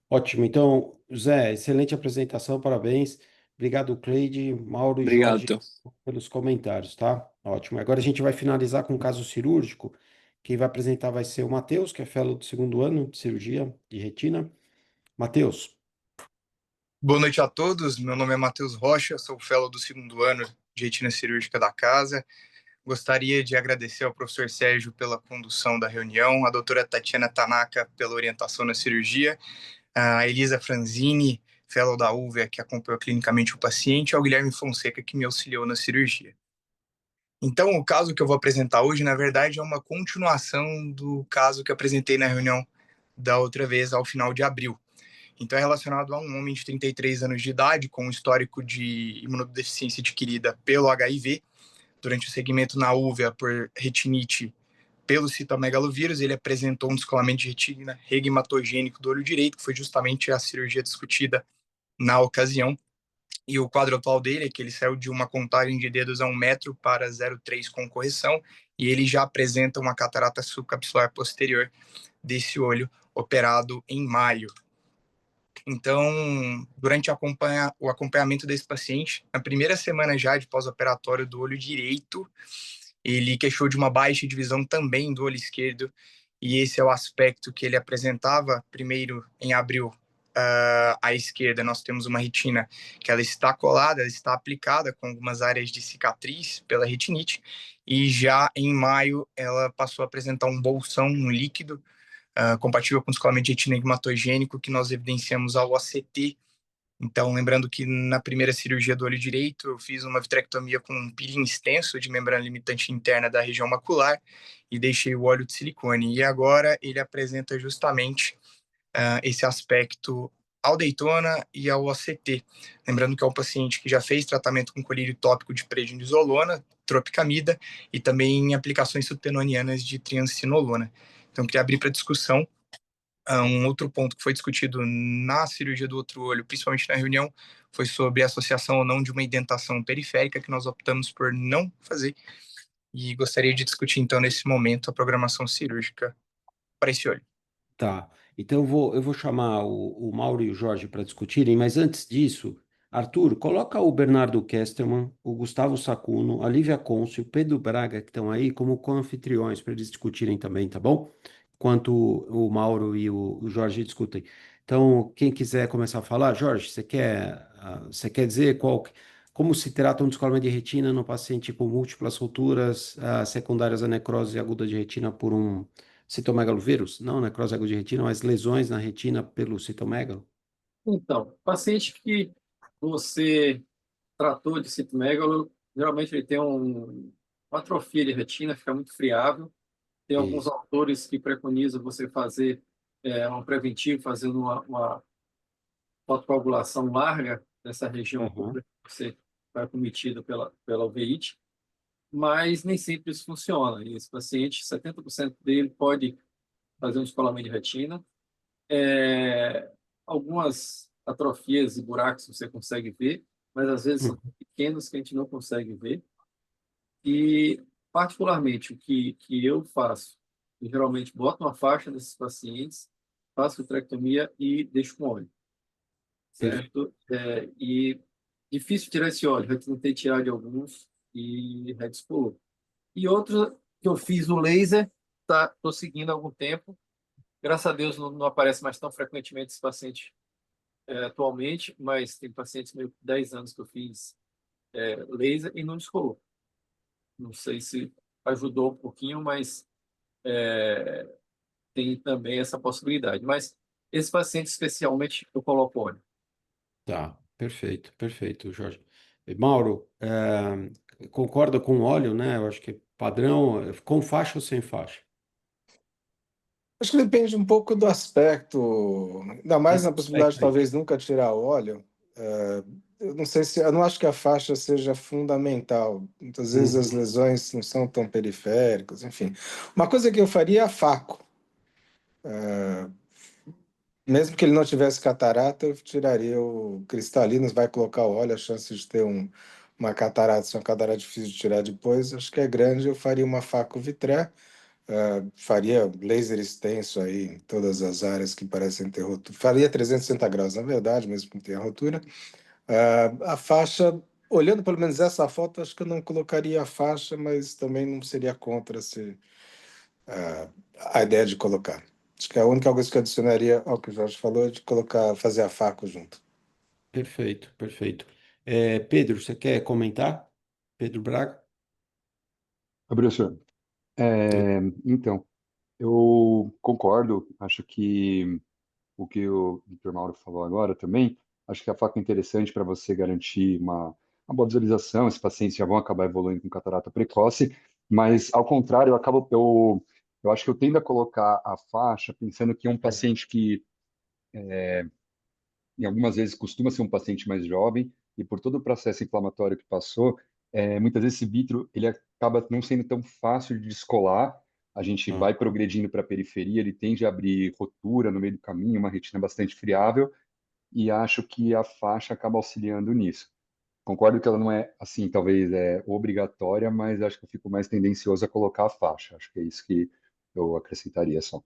A: Ótimo, então, Zé, excelente apresentação, parabéns. Obrigado, Cleide, Mauro e Jorge,
B: Obrigado.
A: pelos comentários, tá? Ótimo. Agora a gente vai finalizar com o caso cirúrgico. Quem vai apresentar vai ser o Matheus, que é fellow do segundo ano de cirurgia de retina. Matheus.
H: Boa noite a todos. Meu nome é Matheus Rocha, sou fellow do segundo ano de retina cirúrgica da casa. Gostaria de agradecer ao professor Sérgio pela condução da reunião, a doutora Tatiana Tanaka pela orientação na cirurgia, a Elisa Franzini, fellow da UVA, que acompanhou clinicamente o paciente, e ao Guilherme Fonseca, que me auxiliou na cirurgia. Então, o caso que eu vou apresentar hoje, na verdade, é uma continuação do caso que apresentei na reunião da outra vez, ao final de abril. Então, é relacionado a um homem de 33 anos de idade, com um histórico de imunodeficiência adquirida pelo HIV, durante o segmento na úvea por retinite pelo citomegalovírus. Ele apresentou um descolamento de retina regmatogênico do olho direito, que foi justamente a cirurgia discutida na ocasião. E o quadro atual dele é que ele saiu de uma contagem de dedos a 1 metro para 0,3 com correção, e ele já apresenta uma catarata subcapsular posterior desse olho, operado em maio. Então, durante o acompanhamento desse paciente, na primeira semana já de pós-operatório do olho direito, ele queixou de uma baixa de visão também do olho esquerdo, e esse é o aspecto que ele apresentava. Primeiro, em abril, à esquerda, nós temos uma retina que ela está colada, ela está aplicada com algumas áreas de cicatriz pela retinite, e já em maio ela passou a apresentar um bolsão, um líquido, compatível com descolamento de retina hematogênico, que nós evidenciamos ao OCT. Então, lembrando que na primeira cirurgia do olho direito, eu fiz uma vitrectomia com um peeling extenso de membrana limitante interna da região macular e deixei o óleo de silicone. E agora ele apresenta justamente esse aspecto ao Daytona e ao OCT. Lembrando que é um paciente que já fez tratamento com colírio tópico de prednisolona, tropicamida, e também aplicações subtenonianas de triancinolona. Então, queria abrir para discussão. Um outro ponto que foi discutido na cirurgia do outro olho, principalmente na reunião, foi sobre a associação ou não de uma indentação periférica, que nós optamos por não fazer. E gostaria de discutir, então, nesse momento, a programação cirúrgica para esse olho.
A: Tá, então eu vou chamar o Mauro e o Jorge para discutirem, mas antes disso, Arthur, coloca o Bernardo Kesterman, o Gustavo Sacuno, a Lívia Conce, o Pedro Braga, que estão aí, como co-anfitriões, para eles discutirem também, tá bom? Enquanto o Mauro e o Jorge discutem. Então, quem quiser começar a falar, Jorge, você quer dizer como se trata um descolamento de retina no paciente com múltiplas rupturas secundárias à necrose aguda de retina por um citomegalovírus? Não necrose aguda de retina, mas lesões na retina pelo citomegalo?
E: Então, paciente que você tratou de citomegalo, geralmente ele tem uma atrofia de retina, fica muito friável. Tem alguns
A: Isso.
E: autores que preconizam você fazer um preventivo, fazendo uma fotocoagulação larga dessa região
A: Uhum.
E: que você vai cometido pela uveíte, mas nem sempre isso funciona. E esse paciente, 70% dele pode fazer um descolamento de retina. Algumas atrofias e buracos você consegue ver, mas às vezes são
A: Uhum.
E: pequenos que a gente não consegue ver. E, particularmente, o que eu faço, eu geralmente boto uma faixa nesses pacientes, faço vitrectomia e deixo com óleo, certo? E difícil tirar esse óleo, já tentei tirar de alguns e redescolou. E outros que eu fiz o laser, tô seguindo há algum tempo. Graças a Deus não aparece mais tão frequentemente esse paciente atualmente, mas tem pacientes meio 10 anos que eu fiz laser e não descolou. Não sei se ajudou um pouquinho, mas tem também essa possibilidade. Mas esse paciente especialmente eu coloco óleo.
A: Tá, perfeito, perfeito, Jorge. E, Mauro, concorda com o óleo, né? Eu acho que Padrão, com faixa ou sem faixa?
C: Acho que depende um pouco do aspecto, ainda mais
A: Esse
C: na possibilidade de
A: aspecto aí.
C: talvez nunca tirar óleo. Eu não sei se, eu não acho que a faixa seja fundamental. Muitas vezes as
A: Uhum.
C: lesões não são tão periféricas, enfim. Uma coisa que eu faria é a faco. Mesmo que ele não tivesse catarata, eu tiraria o cristalino, vai colocar o óleo, a chance de ter uma catarata, se é uma catarata difícil de tirar depois, acho que é grande, eu faria uma faco vitré, faria laser extenso aí em todas as áreas que parecem ter rotura, faria 360 graus, na verdade, mesmo que não tenha rotura. A faixa, olhando pelo menos essa foto, acho que eu não colocaria a faixa, mas também não seria contra se a ideia de colocar. Acho que a única coisa que eu adicionaria ao que o Jorge falou é de colocar, fazer a faco junto.
A: Perfeito, perfeito. Pedro, você quer comentar? Pedro Braga?
I: Fabrício, então, eu concordo, acho que o que o Dr. Mauro falou agora também, acho que a faca é interessante para você garantir uma boa visualização, esses pacientes já vão acabar evoluindo com catarata precoce, mas ao contrário, eu acho que eu tendo a colocar a faixa pensando que é um paciente que em algumas vezes costuma ser um paciente mais jovem e por todo o processo inflamatório que passou, muitas vezes esse vítreo ele acaba não sendo tão fácil de descolar. A gente
A: Ah,
I: vai progredindo para a periferia, ele tende a abrir rotura no meio do caminho, uma retina bastante friável e acho que a faixa acaba auxiliando nisso. Concordo que ela não é assim, talvez obrigatória, mas acho que eu fico mais tendencioso a colocar a faixa. Acho que é isso que eu acrescentaria só.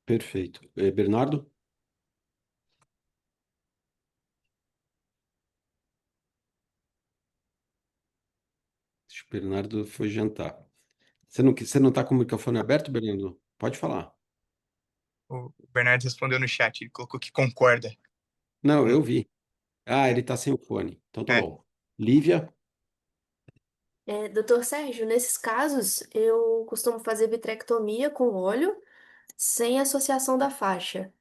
A: perfeito. Bernardo? Acho que o Bernardo foi jantar. Você não está com o microfone aberto, Bernardo? Pode falar.
H: O Bernardo respondeu no chat, ele colocou que concorda
A: Não,
H: com.
A: eu vi. Ah, ele está sem o fone. Então tá
H: É,
A: bom. Lívia?
J: Doutor Sérgio, nesses casos, eu costumo fazer vitrectomia com óleo, sem associação da faixa.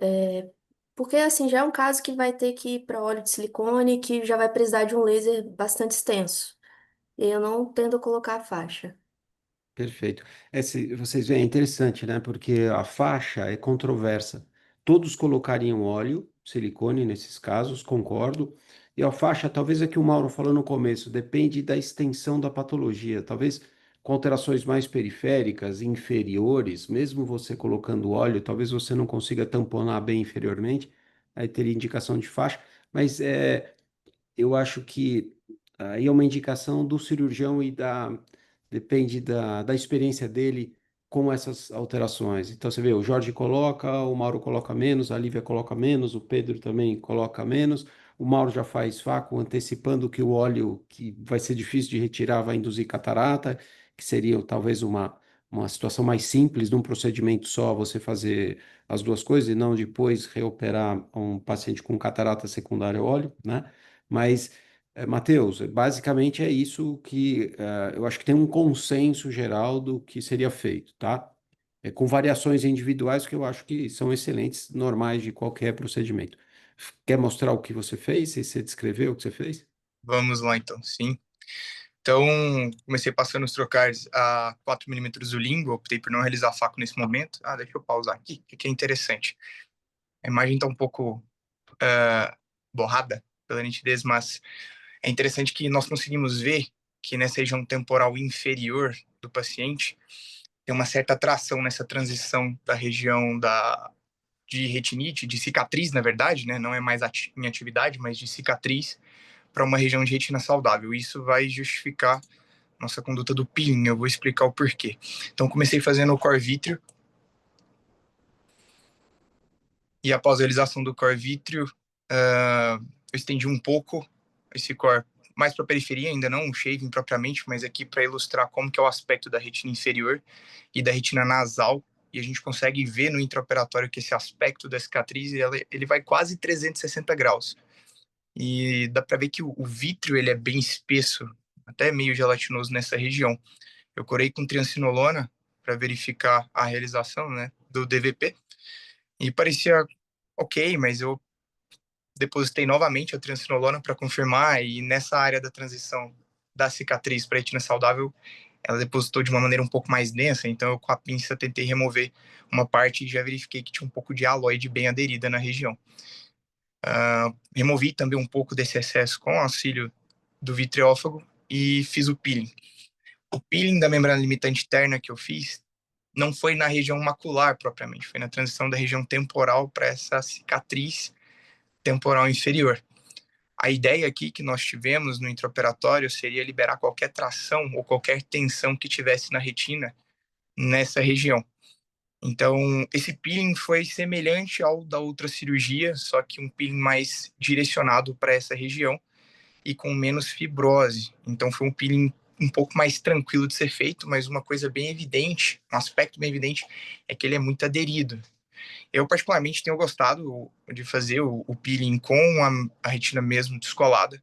J: É, porque, assim, já é um caso que vai ter que ir para óleo de silicone, que já vai precisar de um laser bastante extenso. E eu não tendo a colocar a faixa.
A: Perfeito. Vocês veem, é interessante, né? Porque a faixa é controversa. Todos colocariam óleo, silicone nesses casos, concordo. E a faixa, talvez é que o Mauro falou no começo, depende da extensão da patologia. Talvez com alterações mais periféricas, inferiores, mesmo você colocando óleo, talvez você não consiga tamponar bem inferiormente, aí teria indicação de faixa. Mas eu acho que aí é uma indicação do cirurgião depende da experiência dele com essas alterações. Então você vê, o Jorge coloca, o Mauro coloca menos, a Lívia coloca menos, o Pedro também coloca menos. O Mauro já faz faco, antecipando que o óleo que vai ser difícil de retirar vai induzir catarata, que seria talvez uma situação mais simples, num procedimento só, você fazer as duas coisas e não depois reoperar um paciente com catarata secundária ao óleo, né? Mas, Matheus, basicamente é isso que eu acho que tem um consenso geral do que seria feito, tá? Com variações individuais que eu acho que são excelentes, normais de qualquer procedimento. Quer mostrar o que você fez? Você descreveu o que você fez?
H: vamos lá então, sim. Então, comecei passando os trocares a 4 milímetros do limbo, optei por não realizar faco nesse momento. Deixa eu pausar aqui, que é interessante. A imagem está um pouco borrada pela nitidez, mas é interessante que nós conseguimos ver que nessa região temporal inferior do paciente tem uma certa atração nessa transição da região de retinite, de cicatriz, na verdade, né? Não é mais em atividade, mas de cicatriz para uma região de retina saudável. Isso vai justificar nossa conduta do peeling. Eu vou explicar o porquê. Então, comecei fazendo o core vítreo e após a realização do core vítreo, eu estendi um pouco esse core mais para a periferia, ainda não um shaving propriamente, mas aqui para ilustrar como que é o aspecto da retina inferior e da retina nasal, e a gente consegue ver no intraoperatório que esse aspecto da cicatriz, ele vai quase 360 graus. E dá para ver que o vítreo ele é bem espesso, até meio gelatinoso nessa região. Eu corei com triancinolona para verificar a realização, né, do DVP, e parecia ok, mas eu depositei novamente a triancinolona para confirmar, e nessa área da transição da cicatriz para retina saudável, ela depositou de uma maneira um pouco mais densa, então eu com a pinça tentei remover uma parte e já verifiquei que tinha um pouco de aloide bem aderida na região. Removi também um pouco desse excesso com o auxílio do vitriófago e fiz o peeling. O peeling da membrana limitante interna que eu fiz não foi na região macular propriamente, foi na transição da região temporal para essa cicatriz temporal inferior. A ideia aqui que nós tivemos no intraoperatório seria liberar qualquer tração ou qualquer tensão que tivesse na retina nessa região. Então, esse peeling foi semelhante ao da outra cirurgia, só que um peeling mais direcionado para essa região e com menos fibrose. Então, foi um peeling um pouco mais tranquilo de ser feito, mas uma coisa bem evidente, um aspecto bem evidente, é que ele é muito aderido. Eu, particularmente, tenho gostado de fazer o peeling com a retina mesmo descolada.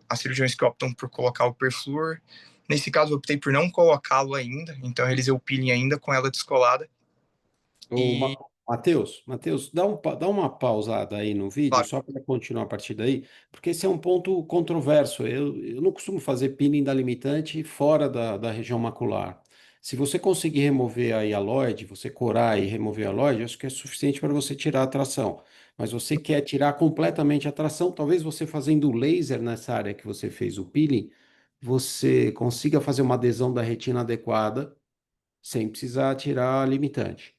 H: As cirurgiões que optam por colocar o perfluor, nesse caso eu optei por não colocá-lo ainda, então eu realizei o peeling ainda com ela descolada.
A: Ô, Matheus, dá uma pausada aí no vídeo,
H: Claro.
A: só para continuar a partir daí, porque esse é um ponto controverso. Eu não costumo fazer peeling da limitante fora da região macular. Se você conseguir remover a hialoide, você corar e remover a hialoide, acho que é suficiente para você tirar a tração. Mas você quer tirar completamente a tração, talvez você fazendo laser nessa área que você fez o peeling, você consiga fazer uma adesão da retina adequada, sem precisar tirar a limitante.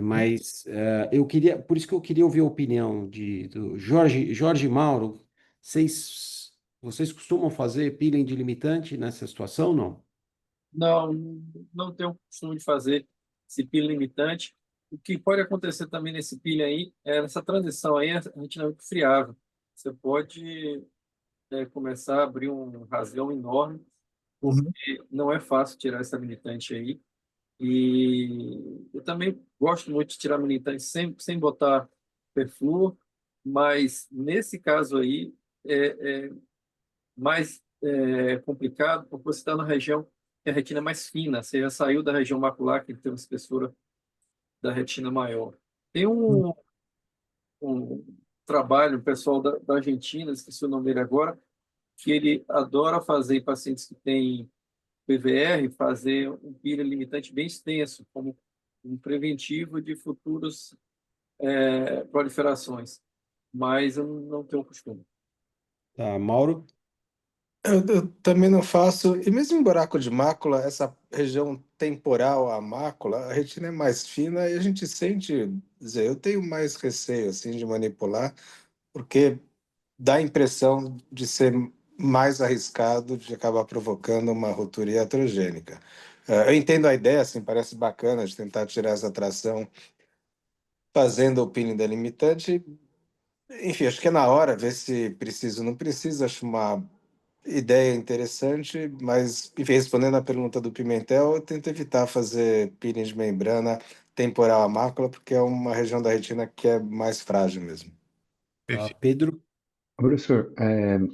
A: Mas eu queria, por isso que eu queria ouvir a opinião do Jorge Mauro. Vocês costumam fazer peeling de limitante nessa situação, não?
E: Não, não tenho o costume de fazer esse peeling limitante. O que pode acontecer também nesse peeling aí, nessa transição aí, a retina é muito friável. Você pode começar a abrir um rasgão enorme,
H: Uhum.
E: porque não é fácil tirar essa limitante aí. E eu também gosto muito de tirar militante sem botar perfluor, mas nesse caso aí é mais complicado porque você está na região que a retina é mais fina, você já saiu da região macular, que tem uma espessura da retina maior. Tem um trabalho, um pessoal da Argentina, esqueci o nome dele agora, que ele adora fazer em pacientes que têm PVR, fazer um peeling limitante bem extenso, como um preventivo de futuras proliferações. Mas eu não tenho costume.
A: Tá, Mauro?
C: Eu também não faço, e mesmo em buraco de mácula, essa região temporal, a mácula, a retina é mais fina e a gente sente, dizer, eu tenho mais receio assim de manipular, porque dá a impressão de ser mais arriscado de acabar provocando uma ruptura iatrogênica. Eu entendo a ideia, assim, parece bacana de tentar tirar essa tração fazendo o peeling delimitante. Enfim, acho que é na hora, ver se precisa ou não precisa, acho uma ideia interessante, mas, enfim, respondendo à pergunta do Pimentel, eu tento evitar fazer peeling de membrana temporal à mácula, porque é uma região da retina que é mais frágil mesmo.
H: Perfeito.
A: Pedro?
I: Professor,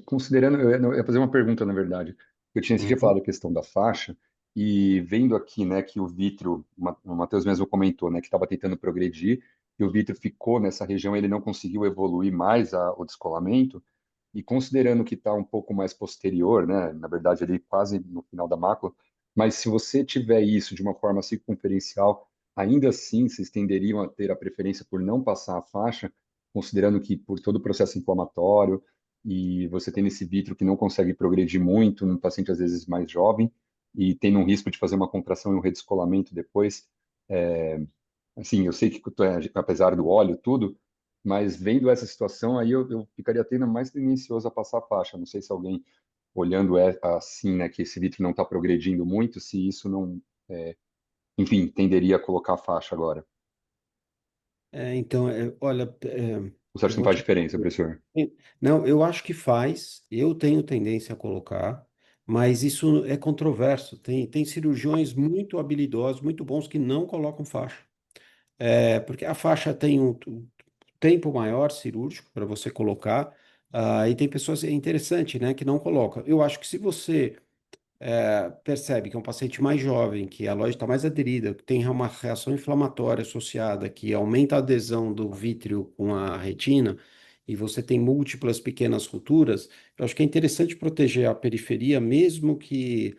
I: considerando, eu ia fazer uma pergunta, na verdade. Você tinha
A: Uhum.
I: falado a questão da faixa, e vendo aqui, né, que o vítreo, o Matheus mesmo comentou, né, que estava tentando progredir, e o vítreo ficou nessa região, ele não conseguiu evoluir mais o descolamento, e considerando que está um pouco mais posterior, né, na verdade, ali quase no final da mácula, mas se você tiver isso de uma forma circunferencial, ainda assim, vocês tenderiam a ter a preferência por não passar a faixa, considerando que por todo o processo inflamatório e você tem esse vítreo que não consegue progredir muito num paciente às vezes mais jovem e tem um risco de fazer uma contração e um redescolamento depois. É, assim, eu sei que apesar do óleo tudo, mas vendo essa situação aí eu ficaria até ainda mais tendencioso a passar a faixa. Não sei se alguém olhando assim, né, que esse vítreo não está progredindo muito, se isso não, enfim, tenderia a colocar a faixa agora.
A: Então, olha,
I: Você
A: eu
I: acha que não
A: vou
I: faz
A: te
I: diferença, professor?
A: Não, eu acho que faz. Eu tenho tendência a colocar, mas isso é controverso. Tem cirurgiões muito habilidosos, muito bons que não colocam faixa. Porque a faixa tem um tempo maior cirúrgico para você colocar. E tem pessoas, é interessante, né, que não colocam. Eu acho que se você percebe que é um paciente mais jovem, que a loja está mais aderida, que tem uma reação inflamatória associada, que aumenta a adesão do vítreo com a retina, e você tem múltiplas pequenas rupturas, eu acho que é interessante proteger a periferia, mesmo que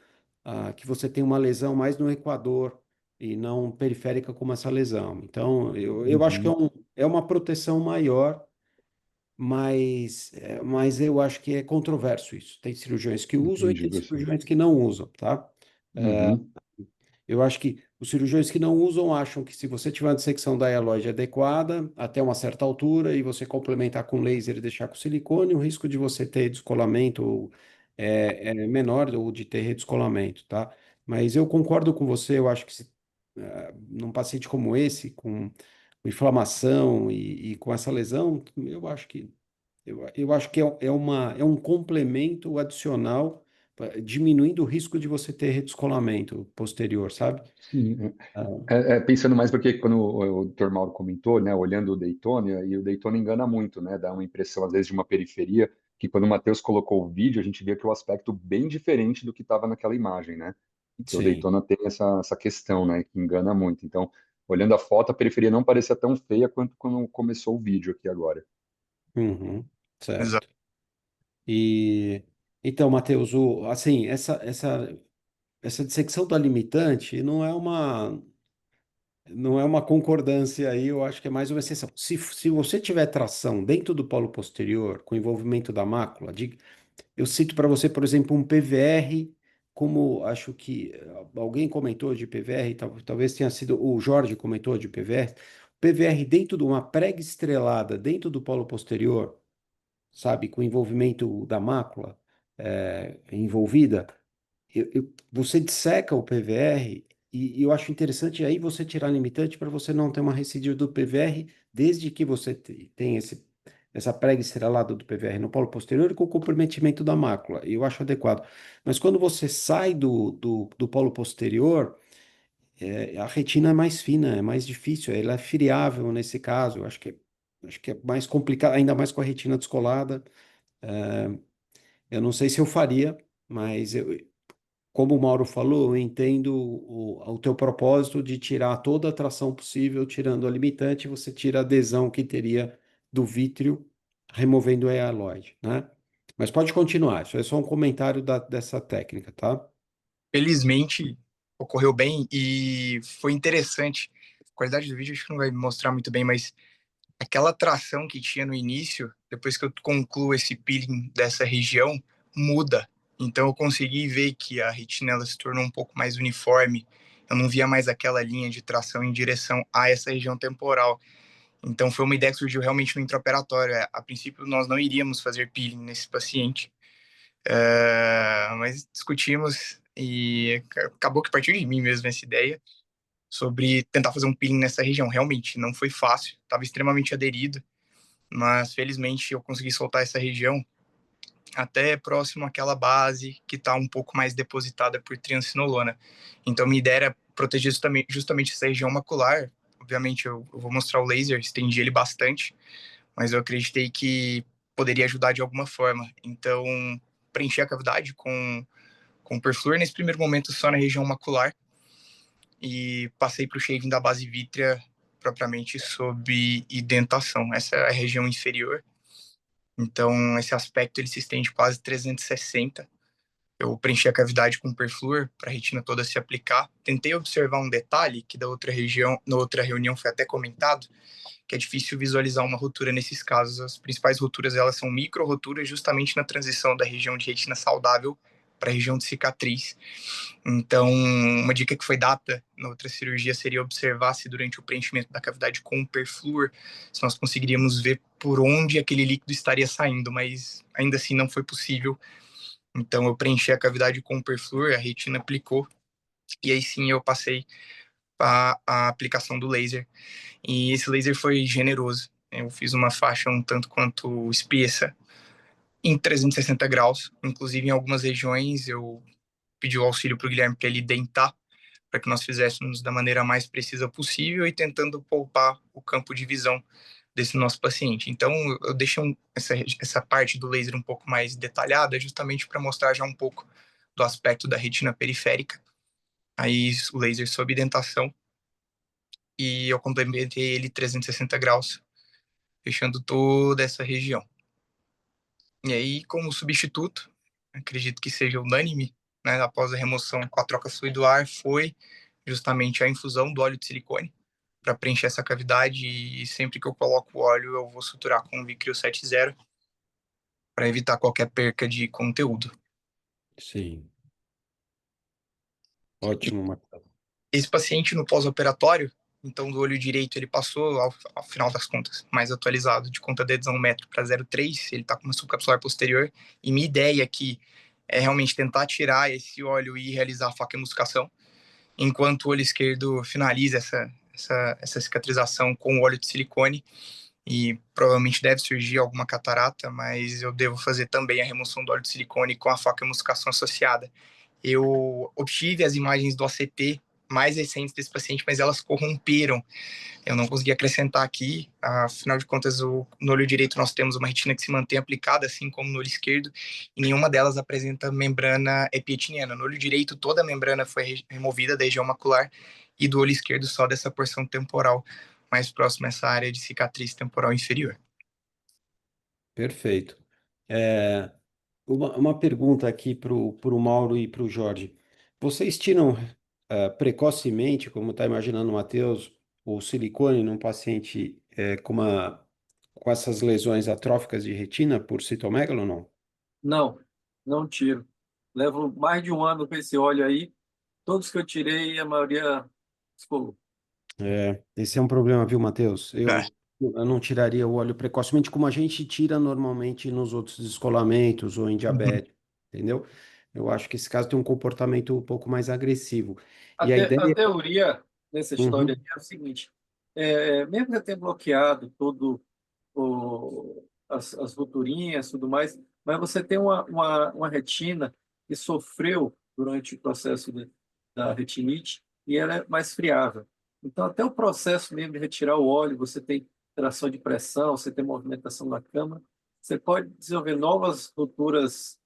A: que você tem uma lesão mais no equador e não periférica como essa lesão. Então, eu acho que
I: Uhum.
A: é uma proteção maior, mas eu acho que é controverso isso. Tem cirurgiões que usam e
I: Entendi
A: tem
I: você.
A: cirurgiões que não usam, tá?
I: Uhum.
A: Eu acho que os cirurgiões que não usam acham que se você tiver uma dissecção da hialóide adequada até uma certa altura e você complementar com laser e deixar com silicone, o risco de você ter descolamento é menor ou de ter redescolamento, tá? Mas eu concordo com você, eu acho que num paciente como esse, com inflamação e com essa lesão, eu acho que é um complemento adicional, diminuindo o risco de você ter redescolamento posterior, sabe?
I: Sim,
A: Ah,
I: pensando mais porque quando o Dr. Mauro comentou, né, olhando o Daytona, e o Daytona engana muito, né, dá uma impressão às vezes de uma periferia, que quando o Matheus colocou o vídeo, a gente via que o aspecto bem diferente do que estava naquela imagem, né? Que o
A: sim.
I: Daytona tem essa questão, né, que engana muito. Então, olhando a foto, a periferia não parecia tão feia quanto quando começou o vídeo aqui agora.
A: Uhum,
C: Exato.
A: certo. E então, Matheus, assim, essa dissecção da limitante não é uma concordância aí, eu acho que é mais uma exceção. Se você tiver tração dentro do polo posterior, com envolvimento da mácula, eu cito para você, por exemplo, um PVR, como acho que alguém comentou de PVR, talvez tenha sido o Jorge comentou de PVR. PVR dentro de uma prega estrelada, dentro do polo posterior, sabe, com envolvimento da mácula envolvida, você disseca o PVR e eu acho interessante aí você tirar limitante para você não ter uma recidiva do PVR, desde que você tenha essa prega estrelada do PVR no polo posterior e com o comprometimento da mácula. Eu acho adequado. Mas quando você sai do polo posterior, a retina é mais fina, é mais difícil, ela é friável nesse caso. Eu acho que é mais complicado, ainda mais com a retina descolada. Eu não sei se eu faria, mas como o Mauro falou, eu entendo o teu propósito de tirar toda a tração possível, tirando a limitante, você tira a adesão que teria do vítreo, removendo a hialoide, né? Mas pode continuar, isso é só um comentário dessa técnica, tá?
H: Felizmente, ocorreu bem e foi interessante. A qualidade do vídeo acho que não vai mostrar muito bem, mas aquela tração que tinha no início, depois que eu concluo esse peeling dessa região, muda. Então eu consegui ver que a retina ela se tornou um pouco mais uniforme. Eu não via mais aquela linha de tração em direção a essa região temporal. Então foi uma ideia que surgiu realmente no intraoperatório. A princípio nós não iríamos fazer peeling nesse paciente, mas discutimos e acabou que partiu de mim mesmo essa ideia sobre tentar fazer um peeling nessa região. Realmente não foi fácil, estava extremamente aderido, mas felizmente eu consegui soltar essa região até próximo àquela base que está um pouco mais depositada por triancinolona. Então minha ideia era proteger justamente essa região macular. Obviamente eu vou mostrar o laser, estendi ele bastante, mas eu acreditei que poderia ajudar de alguma forma. Então preenchi a cavidade com perfluor nesse primeiro momento só na região macular e passei para o shaving da base vítrea propriamente sob identação. Essa é a região inferior. Então, esse aspecto ele se estende quase 360. Eu preenchi a cavidade com perfluor para a retina toda se aplicar. Tentei observar um detalhe que na outra reunião foi até comentado, que é difícil visualizar uma rotura nesses casos. As principais roturas elas são micro-roturas justamente na transição da região de retina saudável para a região de cicatriz. Então, uma dica que foi dada na outra cirurgia seria observar se durante o preenchimento da cavidade com o perfluor, se nós conseguiríamos ver por onde aquele líquido estaria saindo, mas ainda assim não foi possível. Então, eu preenchi a cavidade com o perfluor, a retina aplicou, e aí sim eu passei a aplicação do laser. E esse laser foi generoso. Eu fiz uma faixa um tanto quanto espessa, em 360 graus. Inclusive, em algumas regiões, eu pedi o auxílio para o Guilherme para ele dentar, para que nós fizéssemos da maneira mais precisa possível e tentando poupar o campo de visão desse nosso paciente. Então, eu deixei essa parte do laser um pouco mais detalhada, justamente para mostrar já um pouco do aspecto da retina periférica. Aí, o laser sob dentação, e eu complementei ele 360 graus, fechando toda essa região. E aí, como substituto, acredito que seja unânime, né, após a remoção com a troca fluido-ar, foi justamente a infusão do óleo de silicone para preencher essa cavidade, e sempre que eu coloco o óleo eu vou suturar com o Vicryl 70 para evitar qualquer perca de conteúdo.
A: Sim, ótimo, Matheus.
H: Esse paciente no pós-operatório, então do olho direito, ele passou, ao final das contas, mais atualizado, de conta de adesão metro para 0,3, ele está com uma subcapsular posterior, e minha ideia aqui é realmente tentar tirar esse óleo e realizar a facoemulsificação, enquanto o olho esquerdo finaliza essa cicatrização com o óleo de silicone, e provavelmente deve surgir alguma catarata, mas eu devo fazer também a remoção do óleo de silicone com a facoemulsificação associada. Eu obtive as imagens do ACT mais recentes desse paciente, mas elas corromperam. Eu não consegui acrescentar aqui, afinal de contas, no olho direito nós temos uma retina que se mantém aplicada, assim como no olho esquerdo, e nenhuma delas apresenta membrana epietiniana. No olho direito, toda a membrana foi removida da região macular, e do olho esquerdo só dessa porção temporal, mais próxima a essa área de cicatriz temporal inferior.
A: Perfeito. É, uma pergunta aqui para o Mauro e para o Jorge. Vocês tiram precocemente, como está imaginando o Matheus, o silicone num paciente com essas lesões atróficas de retina por citomegalo ou não?
E: Não, não tiro. Levo mais de um ano com esse óleo aí. Todos que eu tirei, a maioria descolou.
A: Esse é um problema, viu, Matheus?
H: É.
A: Eu não tiraria o óleo precocemente como a gente tira normalmente nos outros descolamentos ou em diabetes, entendeu? Eu acho que esse caso tem um comportamento um pouco mais agressivo. E a
E: A
A: ideia.
E: teoria dessa história
A: Uhum,
E: aqui é o seguinte: mesmo que eu tenha bloqueado todo as roturinhas e tudo mais, mas você tem uma retina que sofreu durante o processo da retinite e ela é mais friável. Então, até o processo mesmo de retirar o óleo, você tem tração de pressão, você tem movimentação da câmara, você pode desenvolver novas roturas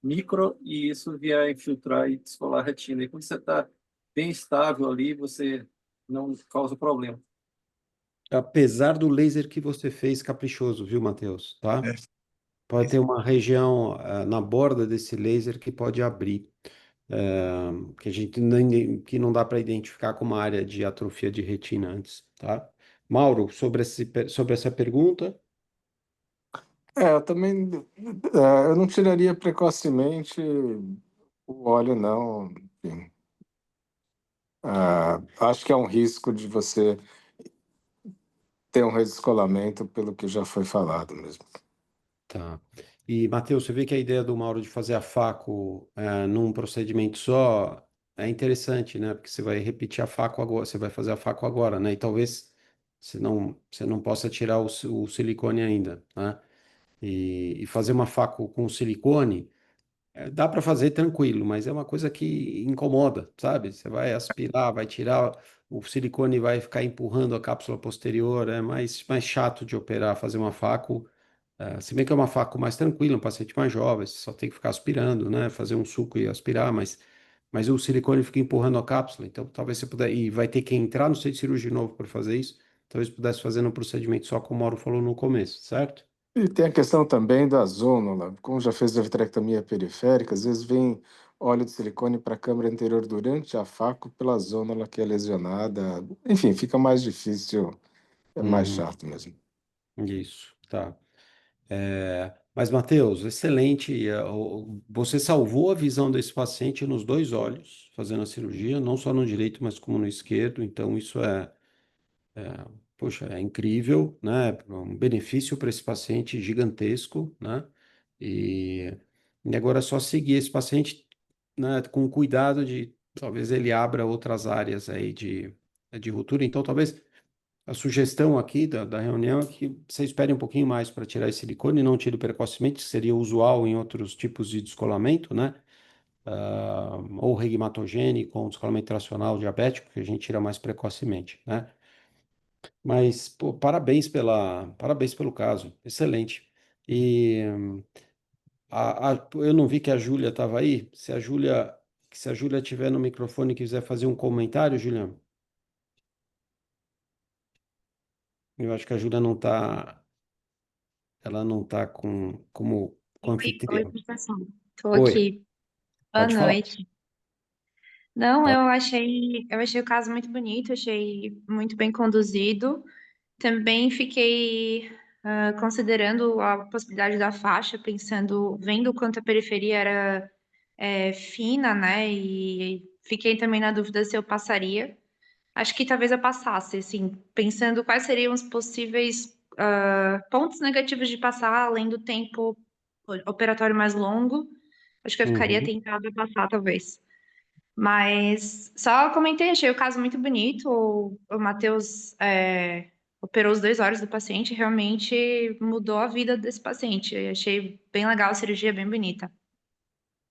E: micro e isso vier infiltrar e descolar a retina. E quando você está bem estável ali, você não causa problema.
A: apesar do laser que você fez caprichoso, viu, Matheus? Tá?
H: É.
A: Pode ter uma região na borda desse laser que pode abrir, que a gente que não dá para identificar como uma área de atrofia de retina antes, tá? Mauro, sobre essa pergunta.
C: Eu também, eu não tiraria precocemente o óleo, não. Enfim. Acho que é um risco de você ter um redescolamento pelo que já foi falado mesmo.
A: Tá. E, Matheus, você vê que a ideia do Mauro de fazer a faco num procedimento só é interessante, né? Porque você vai repetir a faco agora, você vai fazer a faco agora, né? E talvez você não possa tirar o silicone ainda, né? E fazer uma faco com silicone, dá para fazer tranquilo, mas é uma coisa que incomoda, sabe? Você vai aspirar, vai tirar, o silicone vai ficar empurrando a cápsula posterior, é mais chato de operar, fazer uma faco. Se bem que é uma faca mais tranquila, um paciente mais jovem, você só tem que ficar aspirando, né? Fazer um suco e aspirar, mas o silicone fica empurrando a cápsula, então talvez você pudesse, e vai ter que entrar no centro de cirurgia de novo para fazer isso, talvez pudesse fazer um procedimento só como o Mauro falou no começo, certo?
C: E tem a questão também da zônula. Como já fez a vitrectomia periférica, às vezes vem óleo de silicone para a câmara anterior durante a faco pela zônula que é lesionada. Enfim, fica mais difícil, é mais
A: Uhum,
C: chato mesmo.
A: isso, tá. Mas, Matheus, excelente. Você salvou a visão desse paciente nos dois olhos, fazendo a cirurgia, não só no direito, mas como no esquerdo. Então, isso poxa, é incrível, né? Um benefício para esse paciente gigantesco, né? E, e agora é só seguir esse paciente, né, com cuidado de talvez ele abra outras áreas aí de ruptura. Então, talvez a sugestão aqui da reunião é que você espere um pouquinho mais para tirar esse silicone, não tire precocemente, que seria usual em outros tipos de descolamento, né? Ou regmatogênico, ou um descolamento tracional diabético, que a gente tira mais precocemente, né? Mas, pô, parabéns pelo caso, excelente. E eu não vi que a Júlia estava aí. Se a Júlia tiver no microfone e quiser fazer um comentário, Juliano, eu acho que a Júlia não está, ela não está com
K: Oi,
A: anfitriã.
K: professor. Estou
A: Oi.
K: aqui. Boa
A: Pode falar.
K: noite. Não,
A: Pode.
K: eu achei o caso muito bonito, achei muito bem conduzido. Também fiquei considerando a possibilidade da faixa, pensando, vendo o quanto a periferia era fina, né? E fiquei também na dúvida se eu passaria. Acho que talvez eu passasse, assim, pensando quais seriam os possíveis pontos negativos de passar, além do tempo operatório mais longo. Acho que eu ficaria
A: Uhum.
K: tentada a passar, talvez. Mas só comentei, achei o caso muito bonito. O Matheus operou os 2 olhos do paciente, realmente mudou a vida desse paciente. Eu achei bem legal a cirurgia, bem bonita.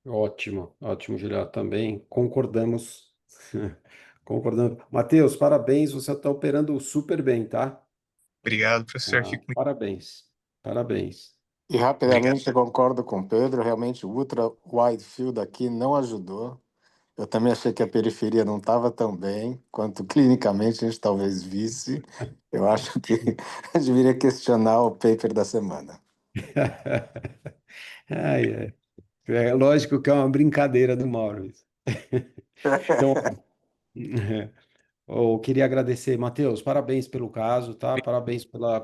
A: Ótimo, ótimo, Juliano, também concordamos. Concordamos. Matheus, parabéns, você está operando super bem, tá?
H: Obrigado, professor.
A: Ah,
H: Fico muito
A: parabéns, parabéns.
C: E
H: obrigado.
C: rapidamente eu concordo com o Pedro, realmente o Ultra Wide Field aqui não ajudou. Eu também achei que a periferia não estava tão bem quanto clinicamente a gente talvez visse. Eu acho que eu deveria questionar o paper da semana.
A: Ai, ai. É lógico que é uma brincadeira do Mauro isso. Então, eu queria agradecer, Matheus, parabéns pelo caso, tá? Parabéns pela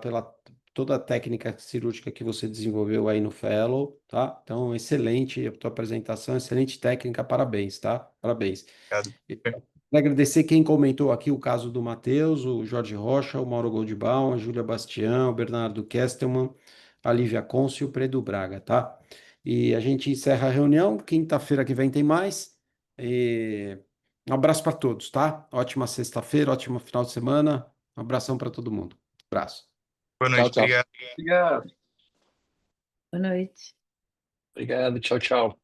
A: toda a técnica cirúrgica que você desenvolveu aí no Fellow, tá? Então, excelente a tua apresentação, excelente técnica, parabéns, tá? Parabéns.
H: Obrigado.
A: E quero agradecer quem comentou aqui o caso do Matheus, o Jorge Rocha, o Mauro Goldbaum, a Júlia Bastião, o Bernardo Kestelman, a Lívia Conce e o Predo Braga, tá? E a gente encerra a reunião, quinta-feira que vem tem mais. E um abraço para todos, tá? Ótima sexta-feira, ótimo final de semana. Um abração para todo mundo. Abraço.
H: Boa
C: Tchau,
H: noite,
C: tchau.
H: obrigado.
E: Obrigado.
D: Boa noite.
B: Obrigado, tchau, tchau.